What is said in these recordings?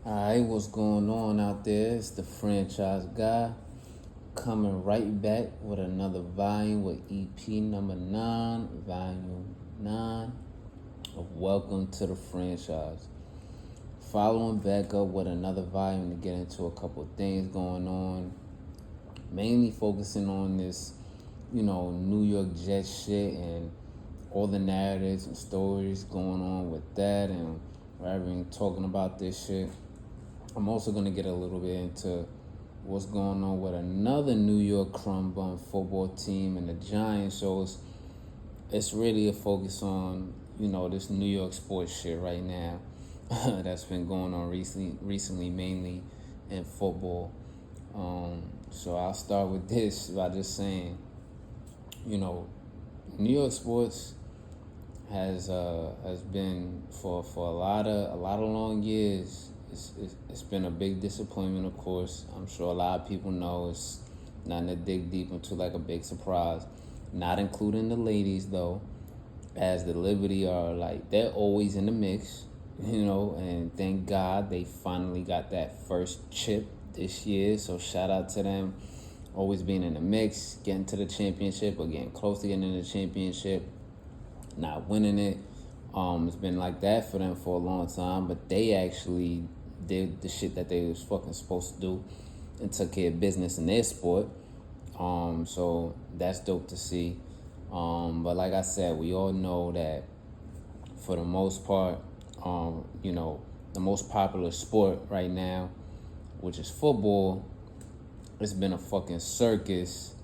Alright, what's going on out there? It's the Franchise guy coming right back with another volume with EP number 9, volume 9 of Welcome to the Franchise. Following back up with another volume to get into a couple of things going on, mainly focusing on this, New York Jets shit and all the narratives and stories going on with that, and rather than talking about this shit, I'm also going to get a little bit into what's going on with another New York Crumb football team and the Giants. So it's really a focus on, this New York sports shit right now that's been going on recently mainly in football. So I'll start with this by just saying, New York sports has been for a lot of long years. It's been a big disappointment, of course. I'm sure a lot of people know. It's nothing to dig deep into, like a big surprise. Not including the ladies, though, as the Liberty are they're always in the mix, and thank God they finally got that first chip this year. So shout out to them, always being in the mix, getting to the championship or getting close to getting in the championship, not winning it. It's been like that for them for a long time, but they actually did the shit that they was fucking supposed to do and took care of business in their sport. So that's dope to see. But like I said, we all know that for the most part, the most popular sport right now, which is football, it's been a fucking circus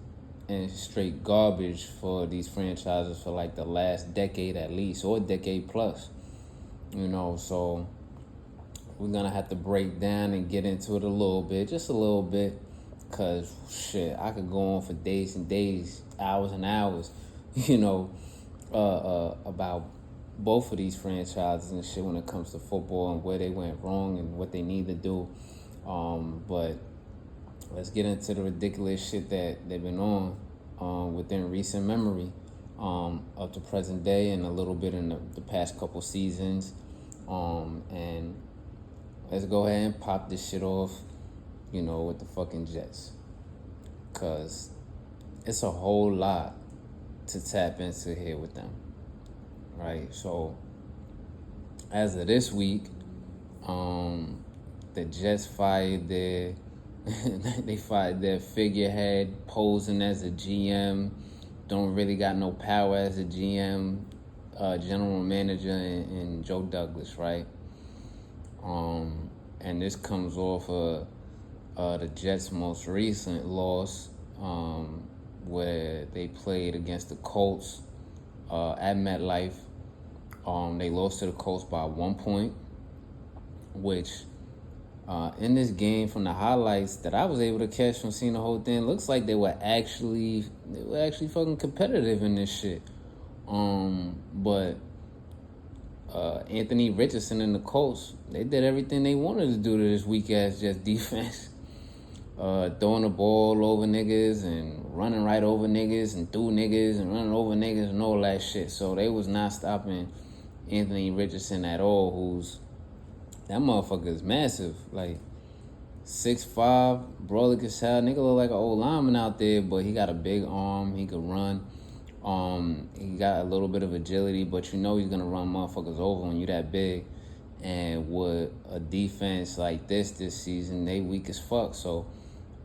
and straight garbage for these franchises for like the last decade at least, or a decade plus. So we're gonna have to break down and get into it just a little bit, cause shit, I could go on for days and days, hours and hours, about both of these franchises and shit when it comes to football and where they went wrong and what they need to do. But let's get into the ridiculous shit that they've been on within recent memory, up to present day, and a little bit in the past couple seasons. And let's go ahead and pop this shit off, with the fucking Jets. Because it's a whole lot to tap into here with them, right? So as of this week, the Jets fired their they fired their figurehead, posing as a GM, don't really got no power as a GM, general manager, and Joe Douglas, right? And this comes off of the Jets' most recent loss, where they played against the Colts at MetLife. They lost to the Colts by 1 point, which in this game, from the highlights that I was able to catch from seeing the whole thing, looks like they were actually fucking competitive in this shit. But Anthony Richardson and the Colts, they did everything they wanted to do to this weak ass Jets defense. Throwing the ball over niggas and running right over niggas and through niggas and running over niggas and all that shit. So they was not stopping Anthony Richardson at all, that motherfucker is massive. 6'5", brolic as hell. Nigga look like an old lineman out there, but he got a big arm. He could run. He got a little bit of agility, but he's gonna run motherfuckers over when you that big. And with a defense like this season, they weak as fuck. So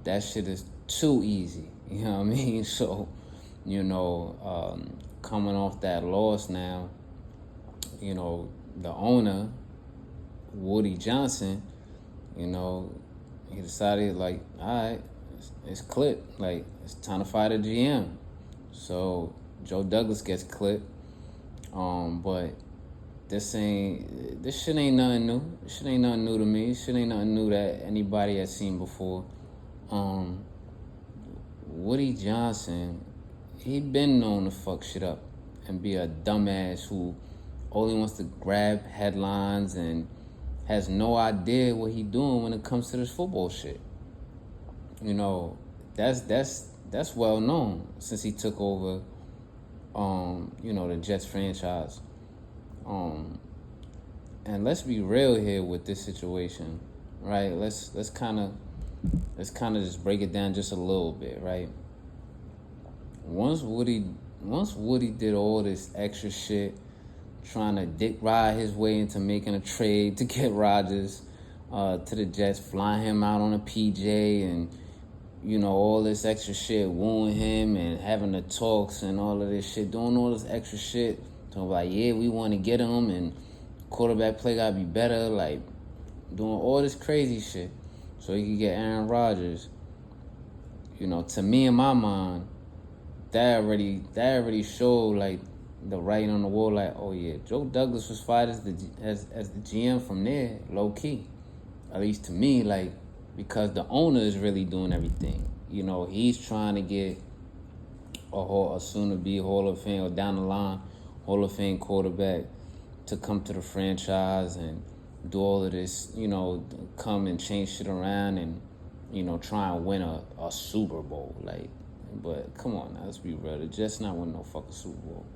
that shit is too easy. You know what I mean? So, coming off that loss now, the owner, Woody Johnson, he decided, all right, it's clipped. It's time to fire the GM. So Joe Douglas gets clipped. But this shit ain't nothing new. This shit ain't nothing new to me. This shit ain't nothing new that anybody has seen before. Woody Johnson, he been known to fuck shit up and be a dumbass who only wants to grab headlines and has no idea what he doing when it comes to this football shit. That's well known since he took over, the Jets franchise. And let's be real here with this situation. right? Let's kind of just break it down just a little bit, right? Once Woody did all this extra shit, trying to dick ride his way into making a trade to get Rodgers to the Jets, flying him out on a PJ, and all this extra shit, wooing him and having the talks and all of this shit, doing all this extra shit, talking about, yeah, we want to get him and quarterback play gotta be better, like doing all this crazy shit so he could get Aaron Rodgers. To me, in my mind, that already showed like the writing on the wall, like, oh yeah, Joe Douglas was fired as the GM from there, low key, at least to me, like, because the owner is really doing everything. He's trying to get a soon-to-be Hall of Fame, or down the line Hall of Fame quarterback to come to the franchise and do all of this, come and change shit around and, try and win a Super Bowl. Like, but come on now, let's be real. The Jets not winning no fucking Super Bowl.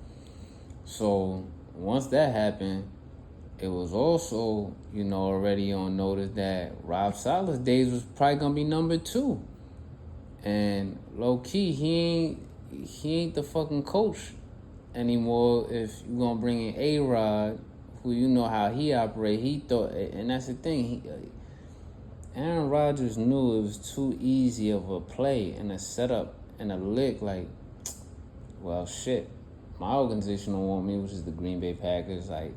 So once that happened, it was also, already on notice that Rob Saleh's days was probably gonna be number 2. And low key, he ain't the fucking coach anymore. If you're gonna bring in A-Rod, who how he operate, he thought, and that's the thing, Aaron Rodgers knew it was too easy of a play and a setup and a lick, like, well, shit, my organization don't want me, which is the Green Bay Packers. Like,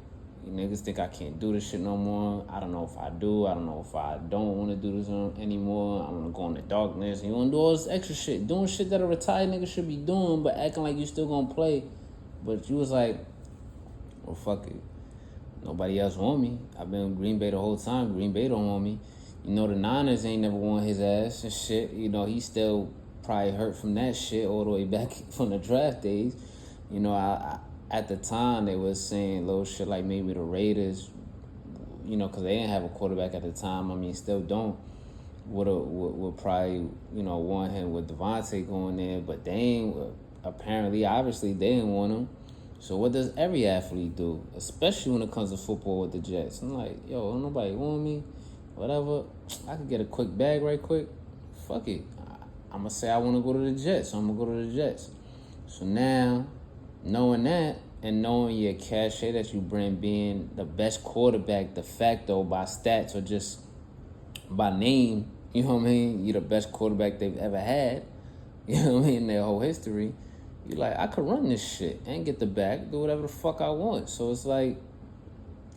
you niggas think I can't do this shit no more. I don't know if I do. I don't know if I don't want to do this anymore. I want to go in the darkness. You want to do all this extra shit. Doing shit that a retired nigga should be doing, but acting like you still going to play. But you was like, well, fuck it. Nobody else want me. I've been in Green Bay the whole time. Green Bay don't want me. The Niners ain't never want his ass and shit. He still probably hurt from that shit all the way back from the draft days. I at the time they was saying little shit like maybe the Raiders, because they didn't have a quarterback at the time. I mean, still don't. Would probably, want him with Devontae going there, but they ain't, apparently, obviously, they didn't want him. So what does every athlete do, especially when it comes to football with the Jets? I'm like, yo, don't nobody want me, whatever. I could get a quick bag right quick. Fuck it. I'm going to say I want to go to the Jets, so I'm going to go to the Jets. So now, knowing that and knowing your cachet that you bring, being the best quarterback de facto by stats or just by name, you know what I mean? You're the best quarterback they've ever had, you know what I mean, in their whole history. You're like, I could run this shit and get the bag, do whatever the fuck I want. So it's like,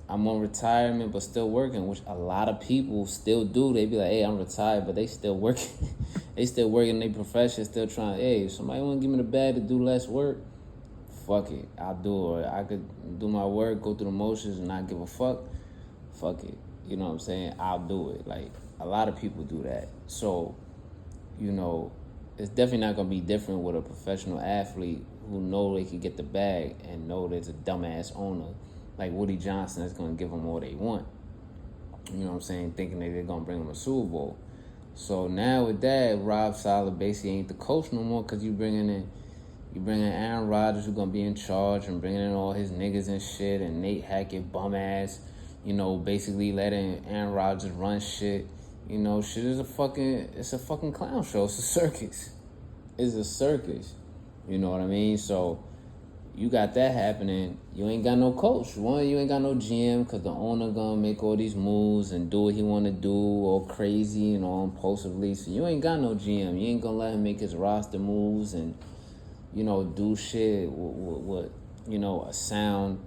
I'm on retirement but still working, which a lot of people still do. They be like, hey, I'm retired, but they still working. They still working their profession, still trying, hey, if somebody want to give me the bag to do less work, fuck it, I'll do it. I could do my work, go through the motions and not give a fuck. Fuck it. You know what I'm saying? I'll do it. Like, a lot of people do that. So, it's definitely not going to be different with a professional athlete who know they can get the bag and know there's a dumbass owner like Woody Johnson that's going to give them all they want. You know what I'm saying? Thinking that they're going to bring them a Super Bowl. So now with that, Rob Saleh basically ain't the coach no more because you bringing in Aaron Rodgers, who's going to be in charge, and bringing in all his niggas and shit, and Nate Hackett, bum ass, basically letting Aaron Rodgers run shit. Shit is it's a fucking clown show. It's a circus. It's a circus. You know what I mean? So you got that happening. You ain't got no coach. One, you ain't got no GM because the owner gonna make all these moves and do what he want to do, all crazy and all impulsively. So you ain't got no GM. You ain't gonna let him make his roster moves and, do shit with a sound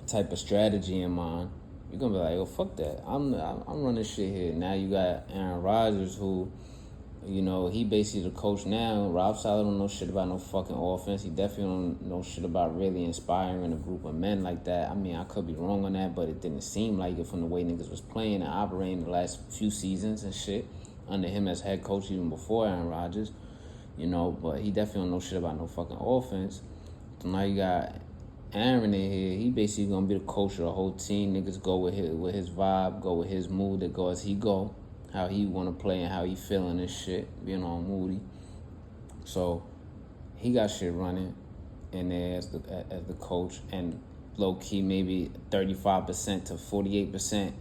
type of strategy in mind. You're gonna be like, oh, fuck that. I'm running shit here. Now you got Aaron Rodgers, who, he basically the coach now. Rob Saleh don't know shit about no fucking offense. He definitely don't know shit about really inspiring a group of men like that. I mean, I could be wrong on that, but it didn't seem like it from the way niggas was playing and operating the last few seasons and shit under him as head coach even before Aaron Rodgers. But he definitely don't know shit about no fucking offense. So now you got Aaron in here. He basically gonna be the coach of the whole team. Niggas go with his vibe, go with his mood, that go as he go, how he wanna play and how he feeling and shit, being all moody. So he got shit running in there as the coach, and low key maybe 35% to 48%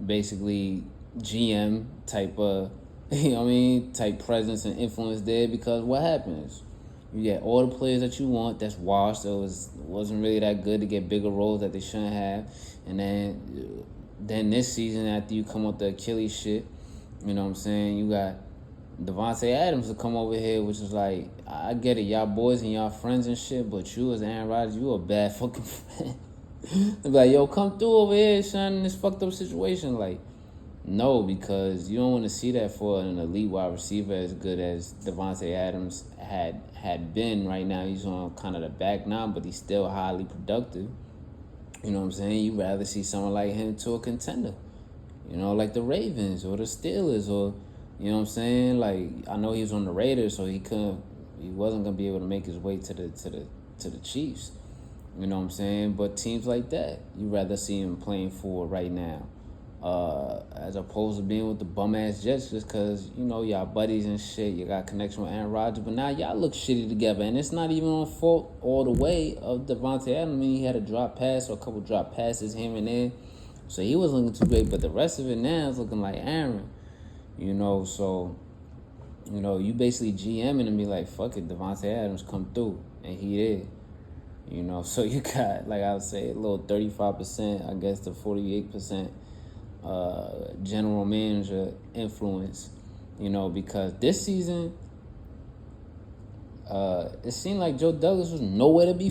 basically GM type of, you know what I mean, type presence and influence there, because what happens? You get all the players that you want that's washed, so wasn't really that good to get bigger roles that they shouldn't have. And then this season, after you come with the Achilles shit, you know what I'm saying, you got Devontae Adams to come over here, which is like, I get it, y'all boys and y'all friends and shit, but you as Aaron Rodgers, you a bad fucking friend. They be like, yo, come through over here, son, in this fucked up situation. Like, no, because you don't want to see that for an elite wide receiver as good as Devontae Adams had been. Right now, he's on kind of the back now, but he's still highly productive. You know what I'm saying? You'd rather see someone like him to a contender. You know, like the Ravens or the Steelers, or, you know what I'm saying? Like, I know he was on the Raiders, so he wasn't gonna be able to make his way to the Chiefs. You know what I'm saying? But teams like that, you'd rather see him playing for right now. As opposed to being with the bum-ass Jets, just because, you know, y'all buddies and shit, you got connection with Aaron Rodgers, but now y'all look shitty together, and it's not even on fault all the way of Devontae Adams. I mean, he had a drop pass or a couple drop passes here and there, so he wasn't looking too great, but the rest of it now is looking like Aaron, you know, so, you know, you basically GMing and be like, fuck it, Devontae Adams come through, and he did. You know, so you got, like I would say, a little 35%, I guess, to 48%. General manager influence, you know, because this season, it seemed like Joe Douglas was nowhere to be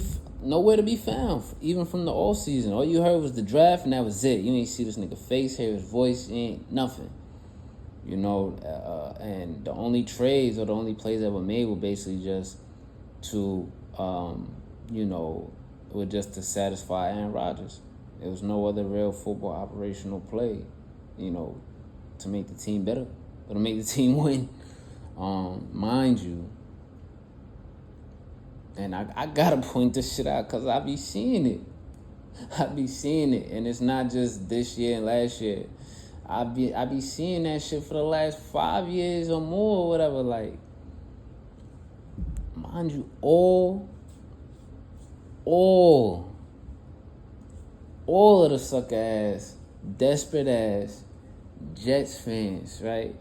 found, even from the off season. All you heard was the draft, and that was it. You didn't see this nigga face, hear his voice, ain't nothing. You know, and the only trades or the only plays that were made were basically just to, you know, were just to satisfy Aaron Rodgers. There was no other real football operational play, you know, to make the team better or to make the team win. Mind you, and I gotta point this shit out because I be seeing it. And it's not just this year and last year. I be seeing that shit for the last 5 years or more or whatever. Like, mind you, all of the sucker ass, desperate ass Jets fans, right?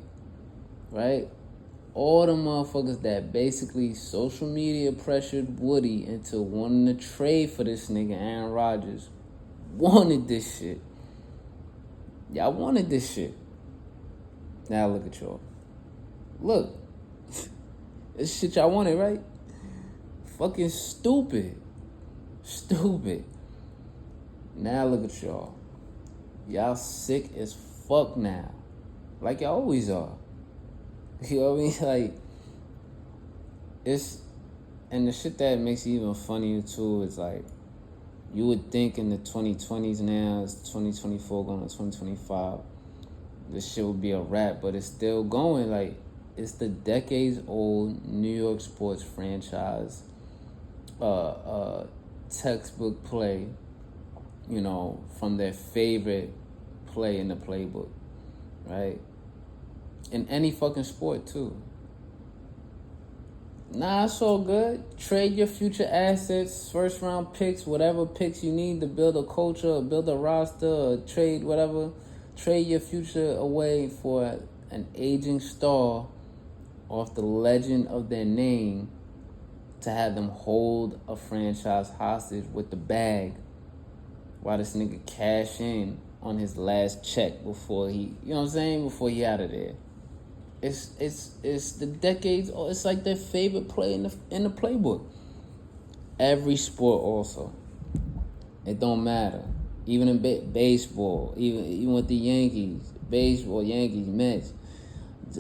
All the motherfuckers that basically social media pressured Woody into wanting to trade for this nigga Aaron Rodgers wanted this shit. Y'all wanted this shit. Now look at y'all. Look. This shit y'all wanted, right? Fucking stupid. Now look at y'all. Y'all sick as fuck now. Like y'all always are. You know what I mean? Like, it's... And the shit that makes it even funnier, too, is like, you would think in the 2020s now, it's 2024 going to 2025, this shit would be a wrap, but it's still going. Like, it's the decades-old New York sports franchise textbook play, you know, from their favorite play in the playbook, right? In any fucking sport, too. Nah, it's all good. Trade your future assets, first-round picks, whatever picks you need to build a culture, or build a roster, or trade whatever. Trade your future away for an aging star off the legend of their name to have them hold a franchise hostage with the bag while this nigga cash in on his last check before he, you know what I'm saying, before he out of there. It's the decades. It's like their favorite play in the playbook. Every sport also. It don't matter. Even in baseball, even with the Yankees, baseball, Yankees, Mets.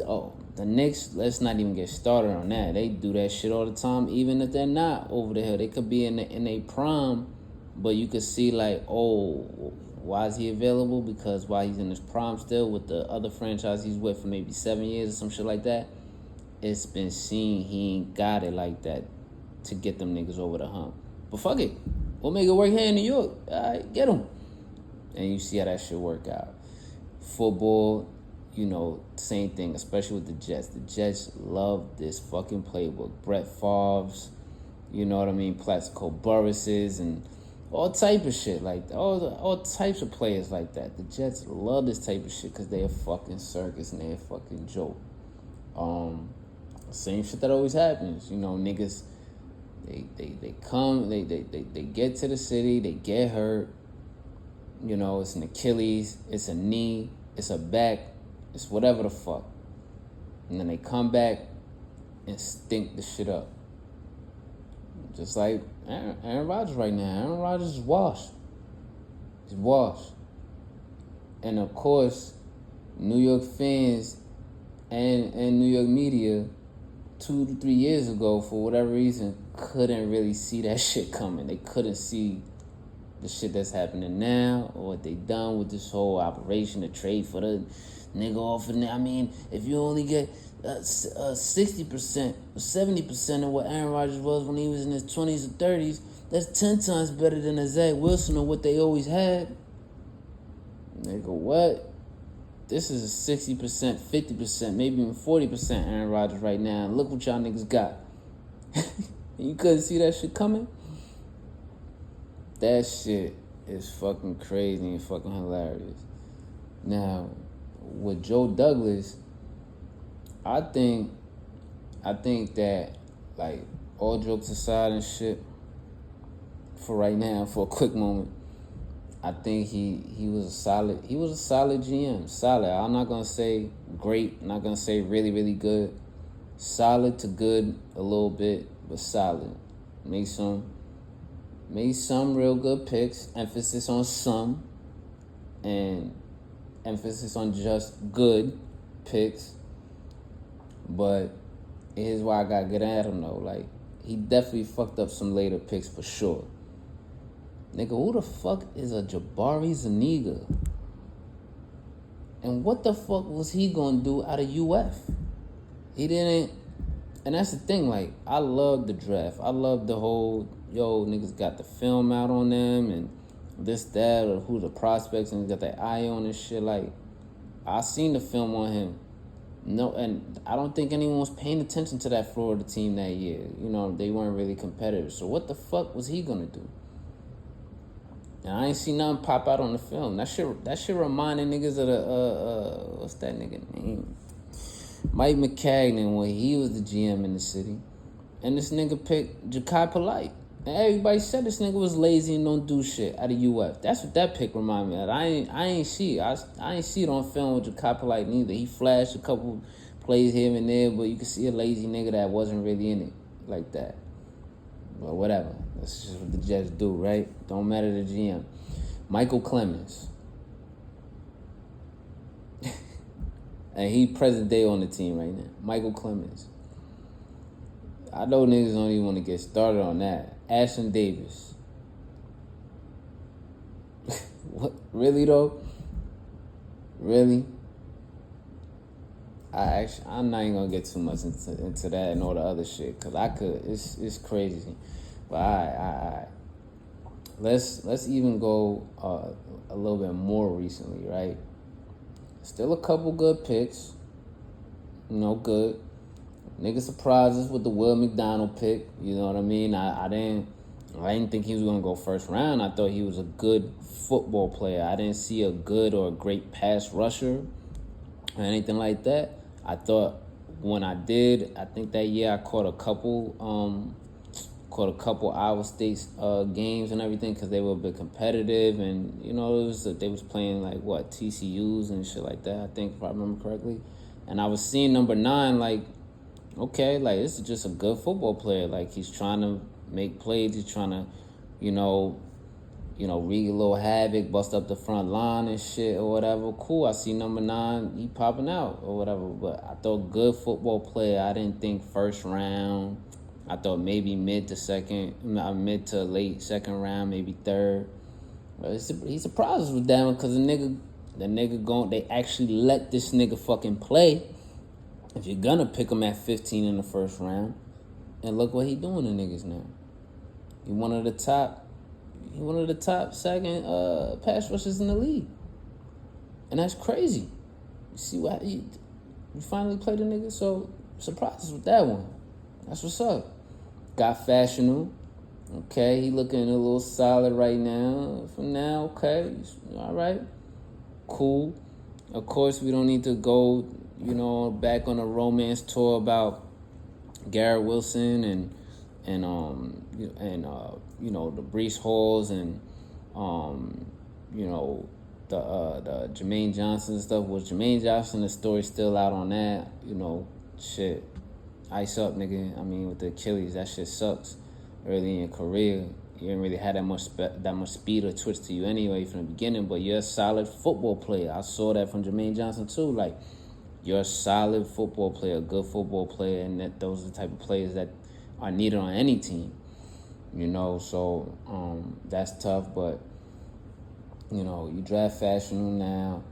Oh, the Knicks. Let's not even get started on that. They do that shit all the time. Even if they're not over the hill, they could be in a prime, but you could see like, oh, why is he available? Because while he's in his prime still with the other franchise he's with for maybe 7 years or some shit like that, it's been seen he ain't got it like that to get them niggas over the hump. But fuck it. We'll make it work here in New York. All right, get them. And you see how that shit work out. Football, you know, same thing, especially with the Jets. The Jets love this fucking playbook. Brett Favre's, you know what I mean, Plaxico Burress's, and All type of shit like that. All types of players like that. The Jets love this type of shit because they're a fucking circus and they're a fucking joke. Same shit that always happens. You know, niggas, they come, they get to the city, they get hurt. You know, it's an Achilles, it's a knee, it's a back, it's whatever the fuck. And then they come back and stink the shit up. Just like Aaron Rodgers right now. Aaron Rodgers is washed. He's washed. And of course, New York fans and New York media 2 to 3 years ago, for whatever reason, couldn't really see that shit coming. They couldn't see the shit that's happening now or what they done with this whole operation to trade for the nigga off of I mean, if you only get 60% or 70% of what Aaron Rodgers was when he was in his 20s or 30s, that's 10 times better than a Zach Wilson or what they always had. Nigga, what? This is a 60%, 50%, maybe even 40% Aaron Rodgers right now. Look what y'all niggas got. You couldn't see that shit coming? That shit is fucking crazy and fucking hilarious. Now, with Joe Douglas, I think that, like, all jokes aside and shit, for right now, for a quick moment, I think he was a solid GM. Solid. I'm not gonna say great, I'm not gonna say really, really good. Solid to good a little bit, but solid. Made some real good picks, emphasis on some, and emphasis on just good picks. But here's why I gotta get at him though. Like, he definitely fucked up some later picks for sure. Nigga, who the fuck is a Jabari Zuniga? And what the fuck was he gonna do out of UF? He didn't. And that's the thing, like, I love the draft. I love the whole, niggas got the film out on them and this, that, or who the prospects and got their eye on and shit. Like, I seen the film on him. No, and I don't think anyone was paying attention to that Florida team that year. You know, they weren't really competitive. So what the fuck was he gonna do? And I ain't seen nothing pop out on the film. That shit reminded niggas of the what's that nigga name? Mike McCagnon when he was the GM in the city. And this nigga picked Ja'Kai Polite. And everybody said this nigga was lazy and don't do shit out of UF. That's what that pick reminded me of. I ain't see it on film with Ja'Kai Polite neither. He flashed a couple plays here and there, but you can see a lazy nigga that wasn't really in it like that. But whatever. That's just what the Jets do, right? Don't matter the GM. Michael Clemens. And he present day on the team right now. Michael Clemens. I know niggas don't even want to get started on that. Ashton Davis. What? Really though? Really? I'm not even gonna get too much into that and all the other shit, cause I could. It's crazy. But all right. Let's even go a little bit more recently, right? Still a couple good picks. Good. Nigga surprised us with the Will McDonald pick. You know what I mean? I didn't think he was gonna go first round. I thought he was a good football player. I didn't see a good or a great pass rusher or anything like that. I thought when I did, I think that year I caught a couple Iowa State games and everything because they were a bit competitive, and they was playing like TCUs and shit like that, I think, if I remember correctly. And I was seeing number 9 like, okay, like this is just a good football player. Like he's trying to make plays, he's trying to, wreak a little havoc, bust up the front line and shit or whatever. Cool, I see number 9, he popping out or whatever. But I thought good football player. I didn't think first round. I thought maybe mid to late second round, maybe third. But he surprised us with that one because the nigga they actually let this nigga fucking play. If you're gonna pick him at 15 in the first round, and look what he doing to niggas now. He one of the top second pass rushers in the league, and that's crazy. You see what you finally played the nigga, so surprised us with that one. That's what's up. Got Fashionable. Okay, he looking a little solid right now. For now, okay, all right, cool. Of course, we don't need to go, back on a romance tour about Garrett Wilson and the Brees Halls and the Jermaine Johnson stuff. Was Jermaine Johnson, the story still out on that? Shit, ice up, nigga. I mean, with the Achilles, that shit sucks. Early in your career, you didn't really have that much speed or twitch to you anyway from the beginning. But you're a solid football player. I saw that from Jermaine Johnson too. Like, you're a solid football player, a good football player, and those are the type of players that are needed on any team. So that's tough, but you draft Fashion now.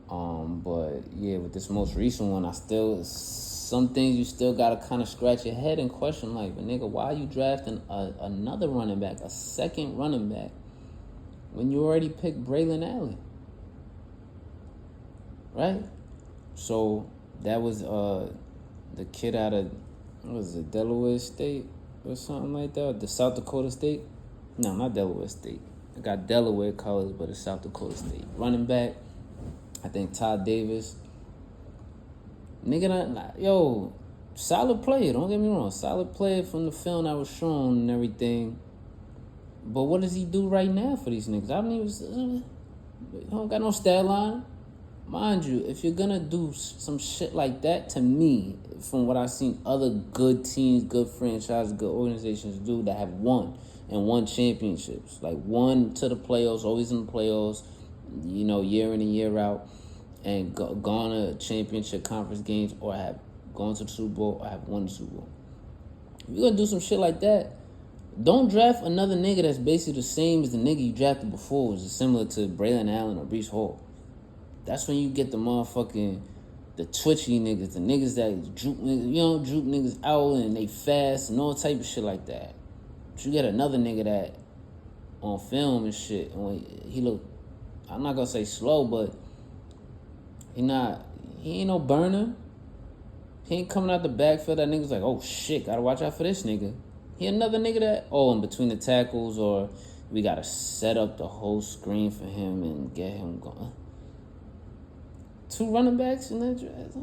But yeah, with this most recent one, some things you still gotta kind of scratch your head and question, like, but nigga, why are you drafting another running back, a second running back, when you already picked Braylon Allen, right? So that was the kid out of, what was it, Delaware State or something like that? The South Dakota State? No, not Delaware State. I got Delaware colors, but it's South Dakota State. Running back, I think Todd Davis. Nigga, solid player, don't get me wrong. Solid player from the film that was shown and everything. But what does he do right now for these niggas? I don't got no stat line. Mind you, if you're gonna do some shit like that, to me, from what I've seen other good teams, good franchises, good organizations do that have won championships, like won to the playoffs, always in the playoffs, year in and year out, and gone to championship conference games, or have gone to the Super Bowl, or have won the Super Bowl. If you're gonna do some shit like that, don't draft another nigga that's basically the same as the nigga you drafted before, which is similar to Braylon Allen or Brees Hall. That's when you get the twitchy niggas, the niggas that droop niggas out and they fast and all type of shit like that. But you get another nigga that on film and shit, he look, I'm not gonna say slow, but he ain't no burner. He ain't coming out the backfield that nigga's like, oh shit, gotta watch out for this nigga. He another nigga that, in between the tackles, or we gotta set up the whole screen for him and get him going. 2 running backs in that draft?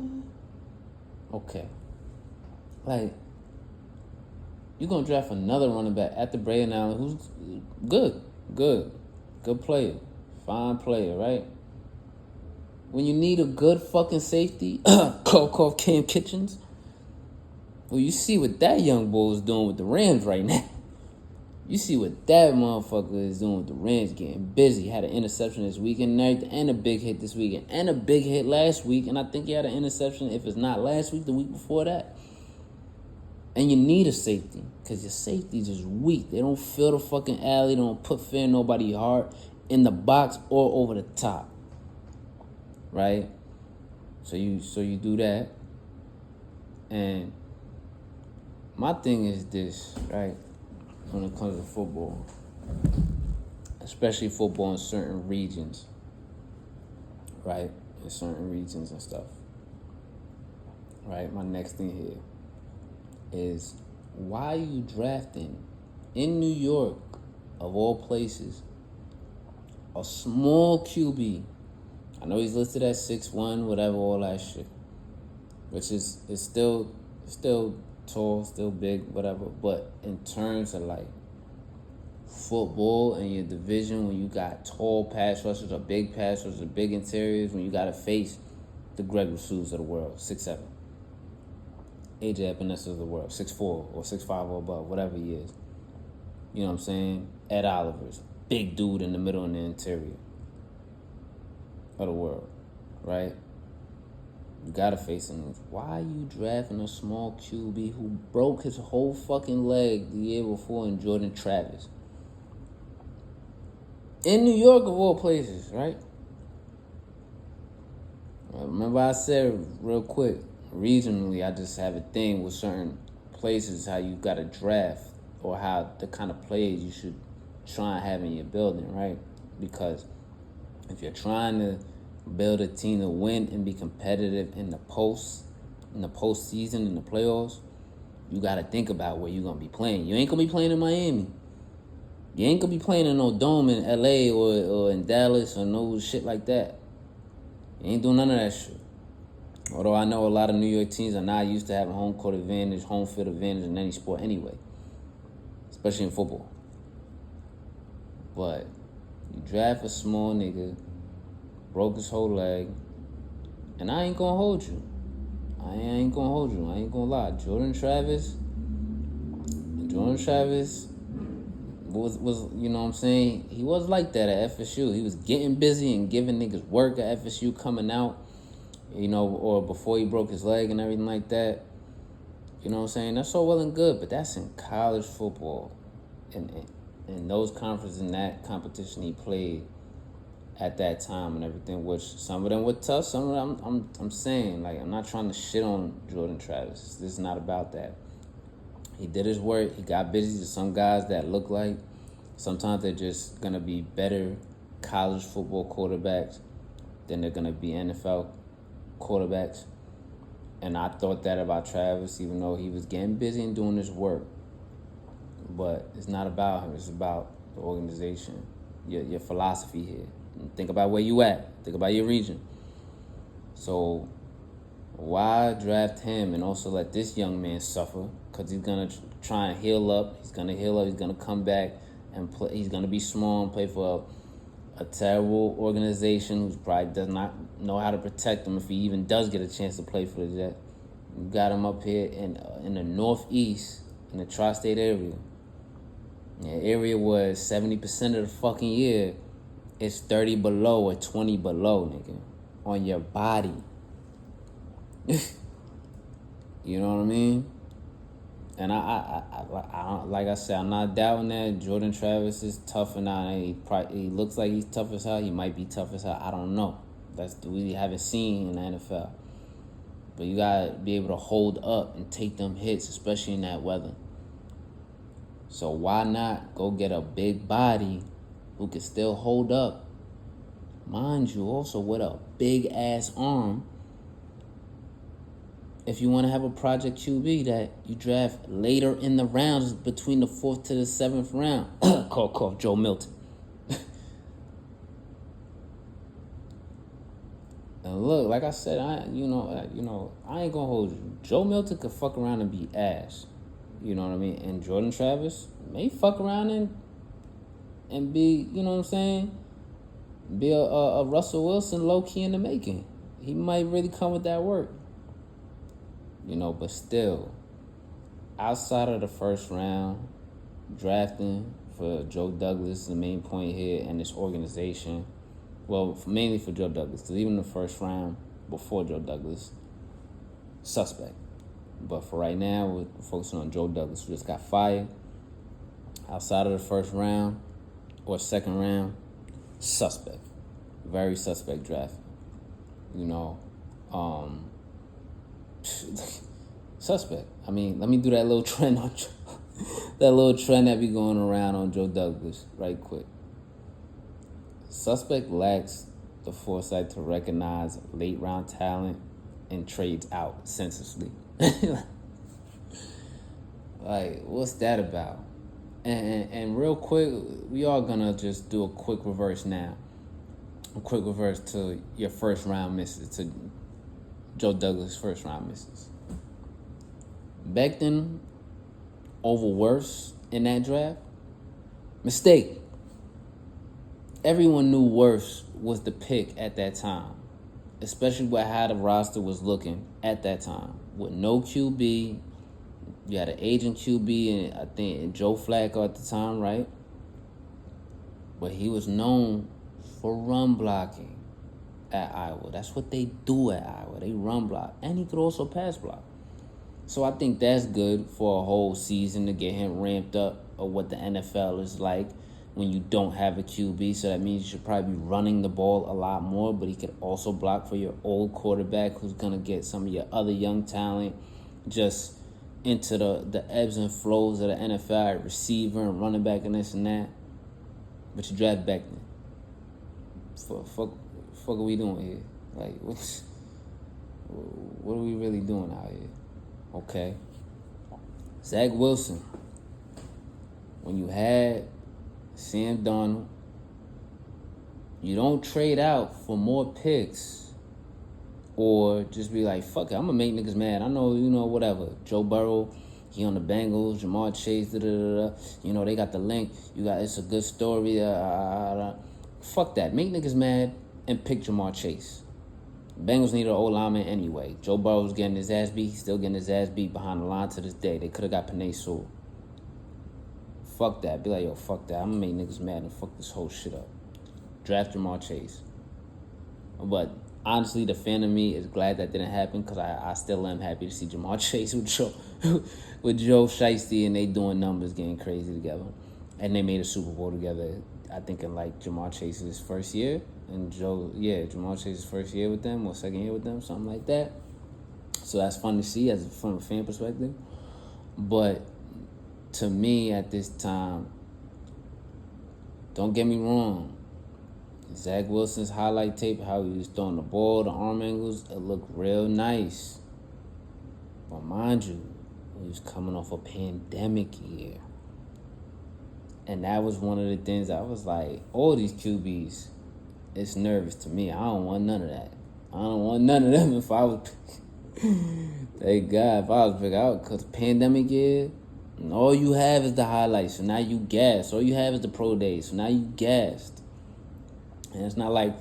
Okay. Like, you're going to draft another running back after Braylon Allen, who's good player, fine player, right? When you need a good fucking safety, call Cam Kitchens. Well, you see what that young boy is doing with the Rams right now. You see what that motherfucker is doing with the Rams, getting busy. Had an interception this weekend and a big hit this weekend and a big hit last week. And I think he had an interception, if it's not last week, the week before that. And you need a safety, because your safety's just weak. They don't fill the fucking alley. They don't put fear in nobody's heart in the box or over the top. Right? So you do that. And my thing is this, right? When it comes to football, especially football in certain regions, right? In certain regions and stuff, right? My next thing here is, why are you drafting in New York, of all places, a small QB? I know he's listed at 6'1", whatever, all that shit, which is still tall, still big, whatever. But in terms of like football and your division, when you got tall pass rushers or big pass rushers or big interiors, when you got to face the Greg Rousseaus of the world, 6'7", AJ Epinesa of the world, 6'4" or 6'5" or above, whatever he is. You know what I'm saying? Ed Oliver's big dude in the middle and the interior of the world, right? You gotta face him. Why are you drafting a small QB who broke his whole fucking leg the year before in Jordan Travis? In New York, of all places, right? Remember I said real quick, regionally, I just have a thing with certain places, how you gotta draft, or how the kind of players you should try and have in your building, right? Because if you're trying to build a team to win and be competitive in the postseason, in the playoffs, you got to think about where you're going to be playing. You ain't going to be playing in Miami. You ain't gonna be playing in no dome in LA or in Dallas or no shit like that. You ain't doing none of that shit. Although I know a lot of New York teams are not used to having home court advantage, home field advantage in any sport anyway, especially in football. But you draft a small nigga, broke his whole leg, and I ain't gonna hold you. I ain't gonna lie. Jordan Travis was you know what I'm saying? He was like that at FSU. He was getting busy and giving niggas work at FSU coming out, you know, or before he broke his leg and everything like that. You know what I'm saying? That's all well and good, but that's in college football. And those conferences and that competition he played at that time and everything, which some of them were tough, some of them I'm saying, like, I'm not trying to shit on Jordan Travis. This is not about that. He did his work. He got busy. There's some guys that look like sometimes they're just going to be better college football quarterbacks than they're going to be NFL quarterbacks. And I thought that about Travis, even though he was getting busy and doing his work. But it's not about him. It's about the organization, your philosophy here. Think about where you at. Think about your region. So why draft him and also let this young man suffer? Because he's going to try and heal up. He's going to come back and play. He's going to be small and play for a terrible organization who probably does not know how to protect him if he even does get a chance to play for the Jets. You got him up here in the Northeast, in the tri-state area. The area was 70% of the fucking year it's 30 below or 20 below, nigga, on your body. You know what I mean? And I like I said, I'm not doubting that Jordan Travis is tough or not. He looks like he's tough as hell. He might be tough as hell. I don't know. We haven't seen in the NFL. But you gotta be able to hold up and take them hits, especially in that weather. So why not go get a big body who can still hold up? Mind you, also with a big ass arm. If you want to have a project QB that you draft later in the rounds, between the 4th to the 7th round, cough, Joe Milton. And look, like I said, I ain't gonna hold you. Joe Milton could fuck around and be ass. You know what I mean? And Jordan Travis may fuck around and be, you know what I'm saying? Be a Russell Wilson low key in the making. He might really come with that work. You know, but still, outside of the first round, drafting for Joe Douglas is the main point here, and this organization. Well, mainly for Joe Douglas, because even the first round before Joe Douglas, suspect. But for right now, we're focusing on Joe Douglas, who just got fired. Outside of the first round or second round, suspect. Very suspect draft. You know, suspect. I mean, let me do that little trend on that little trend that be going around on Joe Douglas right quick. Suspect lacks the foresight to recognize late round talent and trades out senselessly. Like, what's that about? And real quick, we are gonna just do a quick reverse now. A quick reverse to your first round misses, to Joe Douglas' first round misses. Becton over Worth in that draft? Mistake. Everyone knew Worth was the pick at that time, especially with how the roster was looking at that time. With no QB, you had an aging QB, and I think Joe Flacco at the time, right? But he was known for run blocking at Iowa. That's what they do at Iowa. They run block. And he could also pass block. So I think that's good for a whole season to get him ramped up of what the NFL is like when you don't have a QB. So that means you should probably be running the ball a lot more, but he could also block for your old quarterback who's going to get some of your other young talent just into the ebbs and flows of the NFL, receiver and running back and this and that. But you draft Becton. Fuck are we doing here? Like, what are we really doing out here? Okay. Zach Wilson. When you had Sam Darnold. You don't trade out for more picks or just be like, fuck it, I'm going to make niggas mad. I know, whatever. Joe Burrow, he on the Bengals, Jamar Chase, they got the link. It's a good story. Fuck that. Make niggas mad and pick Jamar Chase. Bengals need an old lineman anyway. Joe Burrow was getting his ass beat. He's still getting his ass beat behind the line to this day. They could have got Penei Sewell. Fuck that. Be like, yo, fuck that. I'm going to make niggas mad and fuck this whole shit up. Draft Jamar Chase. But honestly, the fan of me is glad that didn't happen because I still am happy to see Jamar Chase with Joe Shiesty and they doing numbers, getting crazy together. And they made a Super Bowl together, I think in like Jamar Chase's first year. And Jamar Chase's first year with them or second year with them, something like that. So that's fun to see from a fan perspective. But to me at this time, don't get me wrong, Zach Wilson's highlight tape, how he was throwing the ball, the arm angles, it looked real nice. But mind you, he was coming off a pandemic year. And that was one of the things I was like, all these QBs, it's nervous to me. I don't want none of that. I don't want none of them if I was... Thank God, if I was picked out. Because pandemic year, and all you have is the highlights. So now you gassed. All you have is the pro days. So now you gassed. And it's not like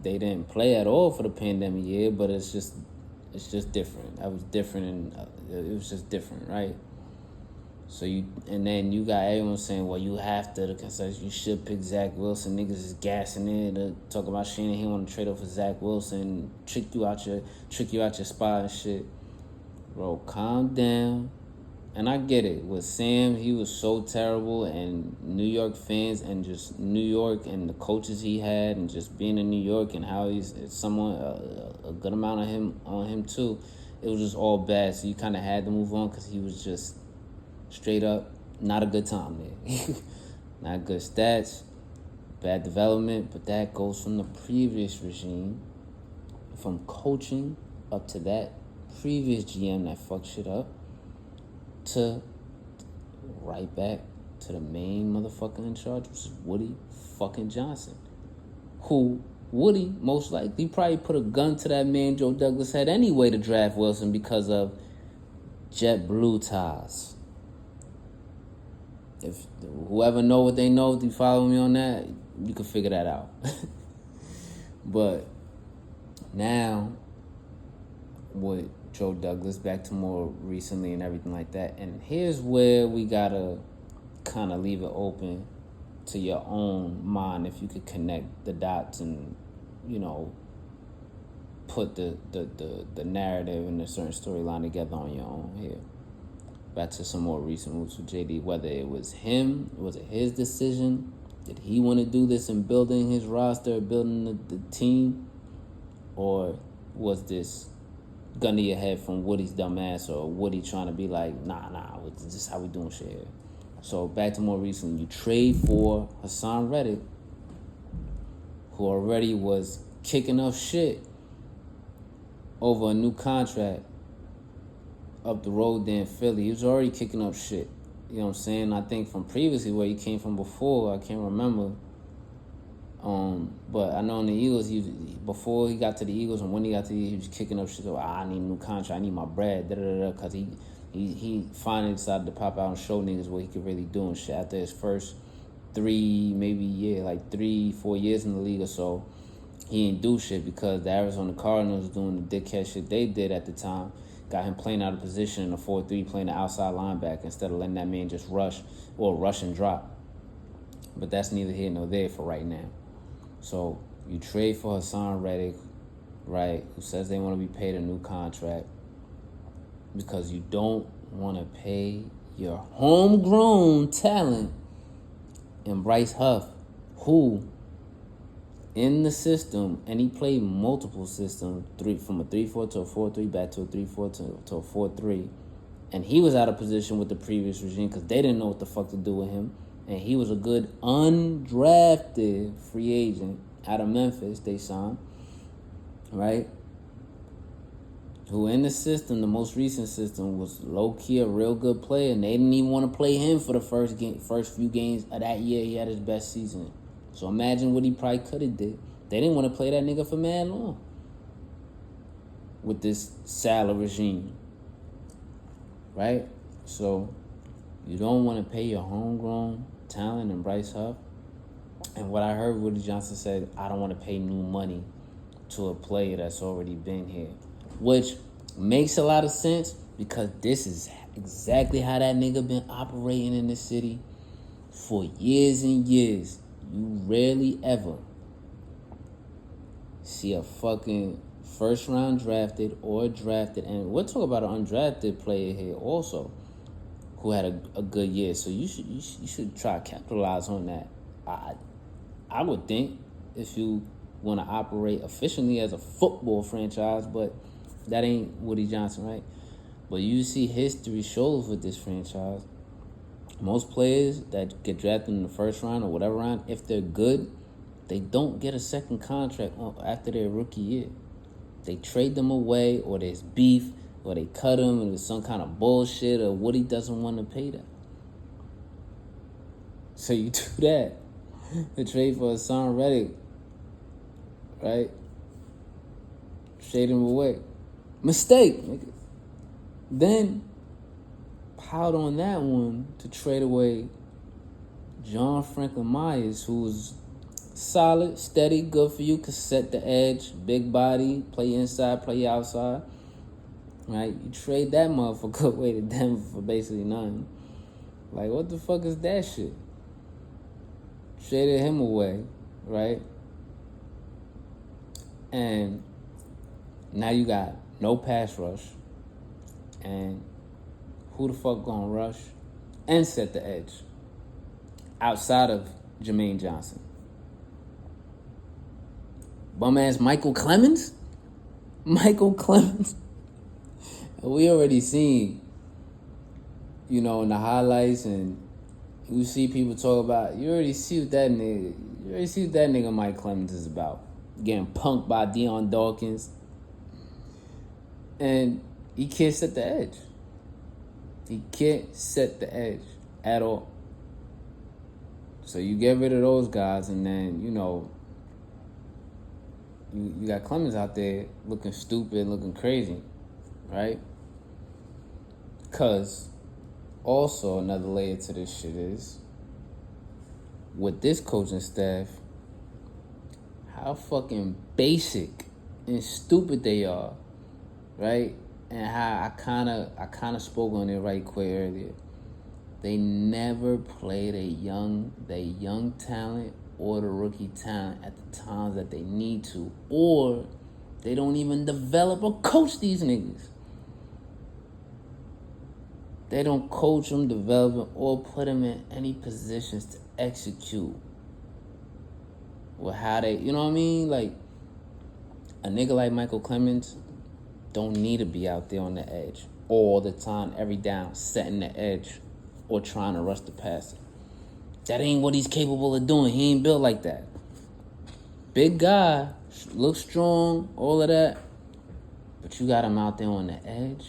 they didn't play at all for the pandemic year, but it's just different. That was different, and it was just different, right? So then you got everyone saying, well, you have to, because you should pick Zach Wilson. Niggas is gassing it to talk about Shanahan want to trade up for Zach Wilson, trick you out your spot and shit. Bro, calm down. And I get it. With Sam, he was so terrible, and New York fans and just New York and the coaches he had and just being in New York and how he's a good amount of him on him too. It was just all bad. So you kind of had to move on because he was just straight up not a good time there. Not good stats, bad development, but that goes from the previous regime, from coaching up to that previous GM that fucked shit up, to right back to the main motherfucker in charge, which is Woody fucking Johnson. Who Woody most likely probably put a gun to that man Joe Douglas head anyway to draft Wilson because of JetBlue ties. If whoever know what they know, if you follow me on that, you can figure that out. But now with Joe Douglas back to more recently and everything like that, and here's where we gotta kind of leave it open to your own mind if you could connect the dots and put the narrative and a certain storyline together on your own here. Back to some more recent moves with JD, whether it was him, was it his decision? Did he want to do this in building his roster, building the team? Or was this gun to your head from Woody's dumb ass, or Woody trying to be like, nah, this is how we doing shit here? So back to more recently, you trade for Hassan Reddick, who already was kicking up shit over a new contract up the road there in Philly. He was already kicking up shit. You know what I'm saying? I think from previously where he came from before, I can't remember. But I know in the Eagles, before he got to the Eagles and when he got to the Eagles, he was kicking up shit. I need a new contract. I need my bread. Because he finally decided to pop out and show niggas what he could really do and shit. After his first 4 years in the league or so, he ain't do shit because the Arizona Cardinals doing the dickhead shit they did at the time. Got him playing out of position in a 4-3, playing the outside linebacker instead of letting that man just rush and drop. But that's neither here nor there for right now. So you trade for Hassan Reddick, right, who says they want to be paid a new contract because you don't want to pay your homegrown talent and Bryce Huff, who in the system, and he played multiple systems, from a 3-4 to a 4-3, back to a 3-4 to a 4-3, and he was out of position with the previous regime because they didn't know what the fuck to do with him, and he was a good undrafted free agent out of Memphis they signed, right? who in the system, the most recent system, was low-key a real good player, and they didn't even want to play him for the first few games of that year he had his best season. So imagine what he probably could have did. They didn't want to play that nigga for mad long with this salary regime, right? So you don't want to pay your homegrown talent and Bryce Huff. And what I heard Woody Johnson said, I don't want to pay new money to a player that's already been here, which makes a lot of sense because this is exactly how that nigga been operating in the city for years and years. You rarely ever see a fucking first round drafted or drafted, and we'll talk about an undrafted player here also who had a good year. So you should try to capitalize on that. I would think if you want to operate efficiently as a football franchise, but that ain't Woody Johnson, right? But you see history shows with this franchise. Most players that get drafted in the first round or whatever round, if they're good, they don't get a second contract after their rookie year. They trade them away, or there's beef, or they cut them, and there's some kind of bullshit, or Woody doesn't want to pay that. So you do that. The trade for Hassan Reddick, right? Trade him away. Mistake, nigga. Then piled on that one to trade away John Franklin Myers, who was solid, steady, good for you, could set the edge, big body, play inside, play outside. Right? You trade that motherfucker away to Denver for basically nothing. Like, what the fuck is that shit? Traded him away, right? And now you got no pass rush. And who the fuck gonna rush and set the edge outside of Jermaine Johnson? Bum ass Michael Clemens? Michael Clemens? We already seen, in the highlights, and you see people talk about, you already see what that nigga Mike Clemens is about. Getting punked by Deion Dawkins. And he can't set the edge. He can't set the edge at all. So you get rid of those guys, and then, you got Clemens out there looking stupid, looking crazy, right? Because also another layer to this shit is, with this coaching staff, how fucking basic and stupid they are, right? And how I kind of spoke on it right quick earlier. They never play their young talent or the rookie talent at the times that they need to, or they don't even develop or coach these niggas. They don't coach them, develop them, or put them in any positions to execute with how they, you know what I mean? Like, a nigga like Michael Clemens don't need to be out there on the edge all the time, every down, setting the edge or trying to rush the passer. That ain't what he's capable of doing. He ain't built like that. Big guy, looks strong, all of that, but you got him out there on the edge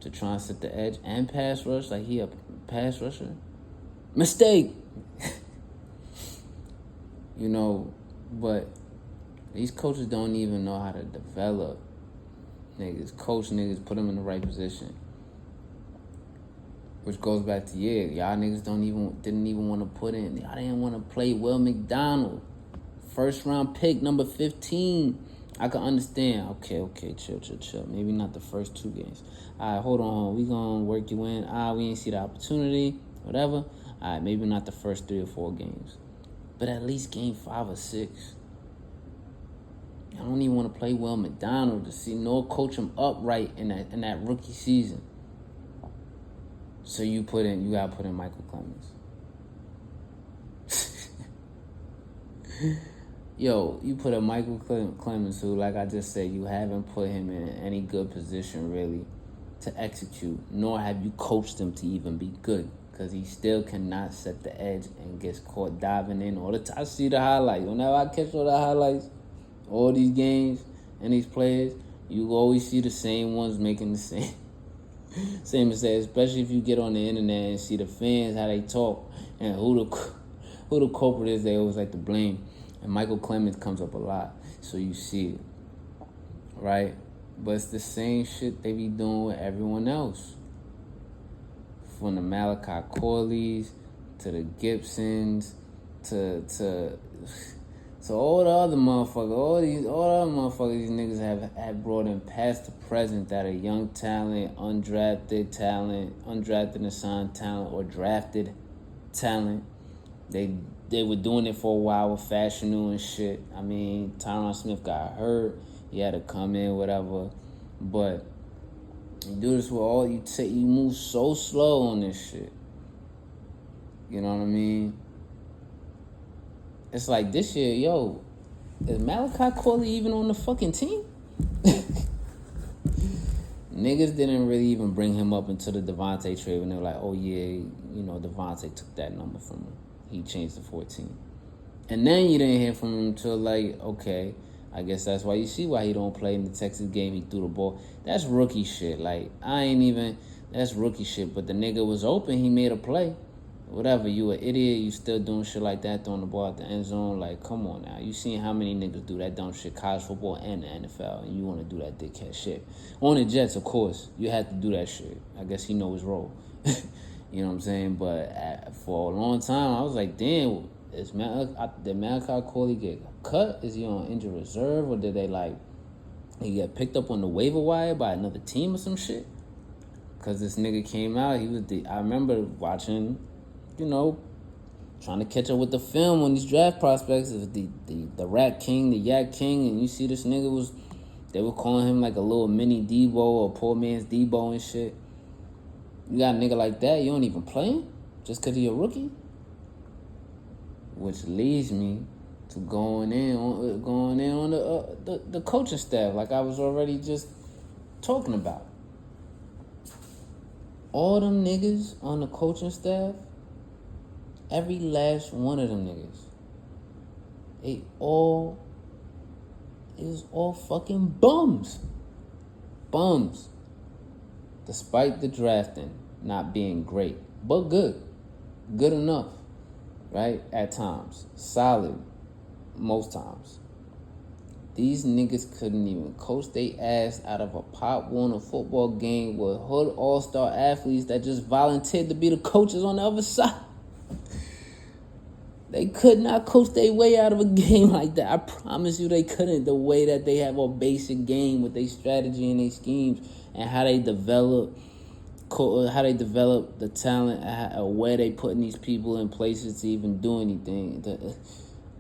to try and set the edge and pass rush like he a pass rusher. Mistake. But these coaches don't even know how to develop niggas, coach niggas, put them in the right position. Which goes back to, y'all niggas didn't even want to put in, y'all didn't want to play Will McDonald. First round pick, number 15. I can understand. Okay, chill. Maybe not the first 2 games. All right, hold on. We gonna work you in. We ain't see the opportunity, whatever. All right, maybe not the first 3 or 4 games. But at least game 5 or 6. I don't even want to play Will McDonald to see nor coach him upright in that rookie season. So you gotta put in Michael Clemens. Yo, you put a Michael Clemens who, like I just said, you haven't put him in any good position really to execute, nor have you coached him to even be good, because he still cannot set the edge and gets caught diving in all the time. I see the highlights. Whenever I catch all the highlights, all these games and these players, You always see the same ones making the same mistake, especially if you get on the internet and see the fans, how they talk, and who the culprit is, they always like to blame. And Michael Clemens comes up a lot, so you see it, right? But it's the same shit they be doing with everyone else. From the Malachi Corleys to the Gibsons to all the other motherfuckers, all the other motherfuckers these niggas have brought in past to present that are young talent, undrafted and assigned talent, or drafted talent. They were doing it for a while with Fashanu and shit. I mean, Tyron Smith got hurt. He had to come in, whatever. But you do this with all, you move so slow on this shit. You know what I mean? It's like this year, yo, is Malachi Corley even on the fucking team? Niggas didn't really even bring him up until the Devontae trade when they were like, oh yeah, Devontae took that number from him. He changed to 14. And then you didn't hear from him until like, okay, I guess that's why you see why he don't play in the Texas game. He threw the ball. That's rookie shit. Like, that's rookie shit. But the nigga was open. He made a play. Whatever, you an idiot, you still doing shit like that, throwing the ball at the end zone. Like, come on now. You seen how many niggas do that dumb shit, college football and the NFL, and you want to do that dickhead shit. On the Jets, of course, you had to do that shit. I guess he know his role. You know what I'm saying? But for a long time, I was like, damn, did Malachi Corley get cut? Is he on injured reserve? Or did he get picked up on the waiver wire by another team or some shit? Because this nigga came out, I remember watching, trying to catch up with the film on these draft prospects. It was the Rat King, the Yak King, and you see this nigga they were calling him like a little mini Debo or poor man's Debo and shit. You got a nigga like that, you don't even play him just because he a rookie? Which leads me to going in on the coaching staff, like I was already just talking about. All them niggas on the coaching staff, every last one of them niggas, it was all fucking bums. Bums. Despite the drafting not being great, but good. Good enough, right? At times. Solid, most times. These niggas couldn't even coach they ass out of a Pop Warner football game with hood all-star athletes that just volunteered to be the coaches on the other side. They could not coach their way out of a game like that. I promise you they couldn't. The way that they have a basic game with their strategy and their schemes and how they develop the talent, where they putting these people in places to even do anything,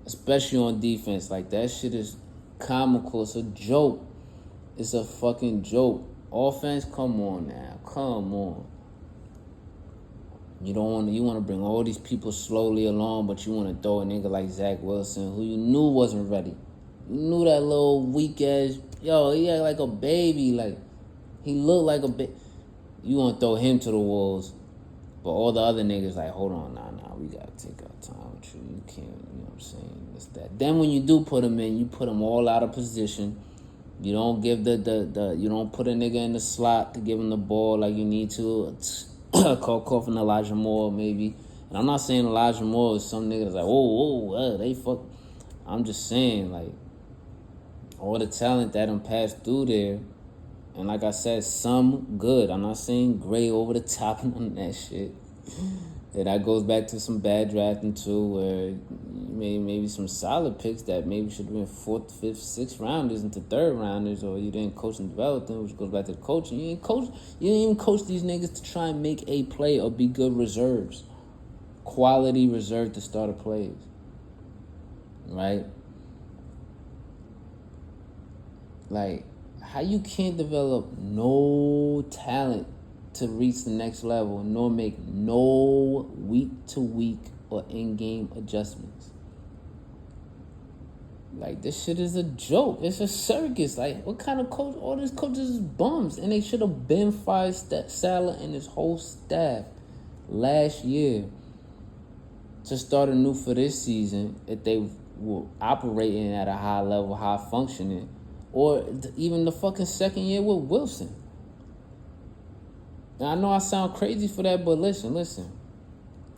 especially on defense. Like, that shit is comical. It's a joke. It's a fucking joke. Offense, come on now. Come on. You want to bring all these people slowly along, but you want to throw a nigga like Zach Wilson, who you knew wasn't ready. You knew that little weak ass, he had like a baby, like, he looked like a baby. You want to throw him to the wolves, but all the other niggas like, hold on, nah, we got to take our time with you. You can't, you know what I'm saying? It's that. Then when you do put them in, you put them all out of position. You don't give you don't put a nigga in the slot to give him the ball like you need to. Call from Elijah Moore, maybe. And I'm not saying Elijah Moore is some niggas like, they fuck. I'm just saying, like, all the talent that done passed through there. And like I said, some good. I'm not saying great over the top and none of that shit. And that goes back to some bad drafting too, where you made maybe some solid picks that maybe should have been 4th, 5th, 6th rounders into 3rd rounders, or you didn't coach and develop them, which goes back to the coaching. You didn't even coach these niggas to try and make a play or be good reserves. Quality reserve to starter players. Right? Like, how you can't develop no talent to reach the next level nor make no week-to-week or in-game adjustments? Like, this shit is a joke. It's a circus. Like, what kind of coach? All these coaches is bums, and they should have been fired Salah and his whole staff last year to start anew for this season if they were operating at a high level, high functioning. or even the fucking second year with Wilson. Now, I know I sound crazy for that, but listen.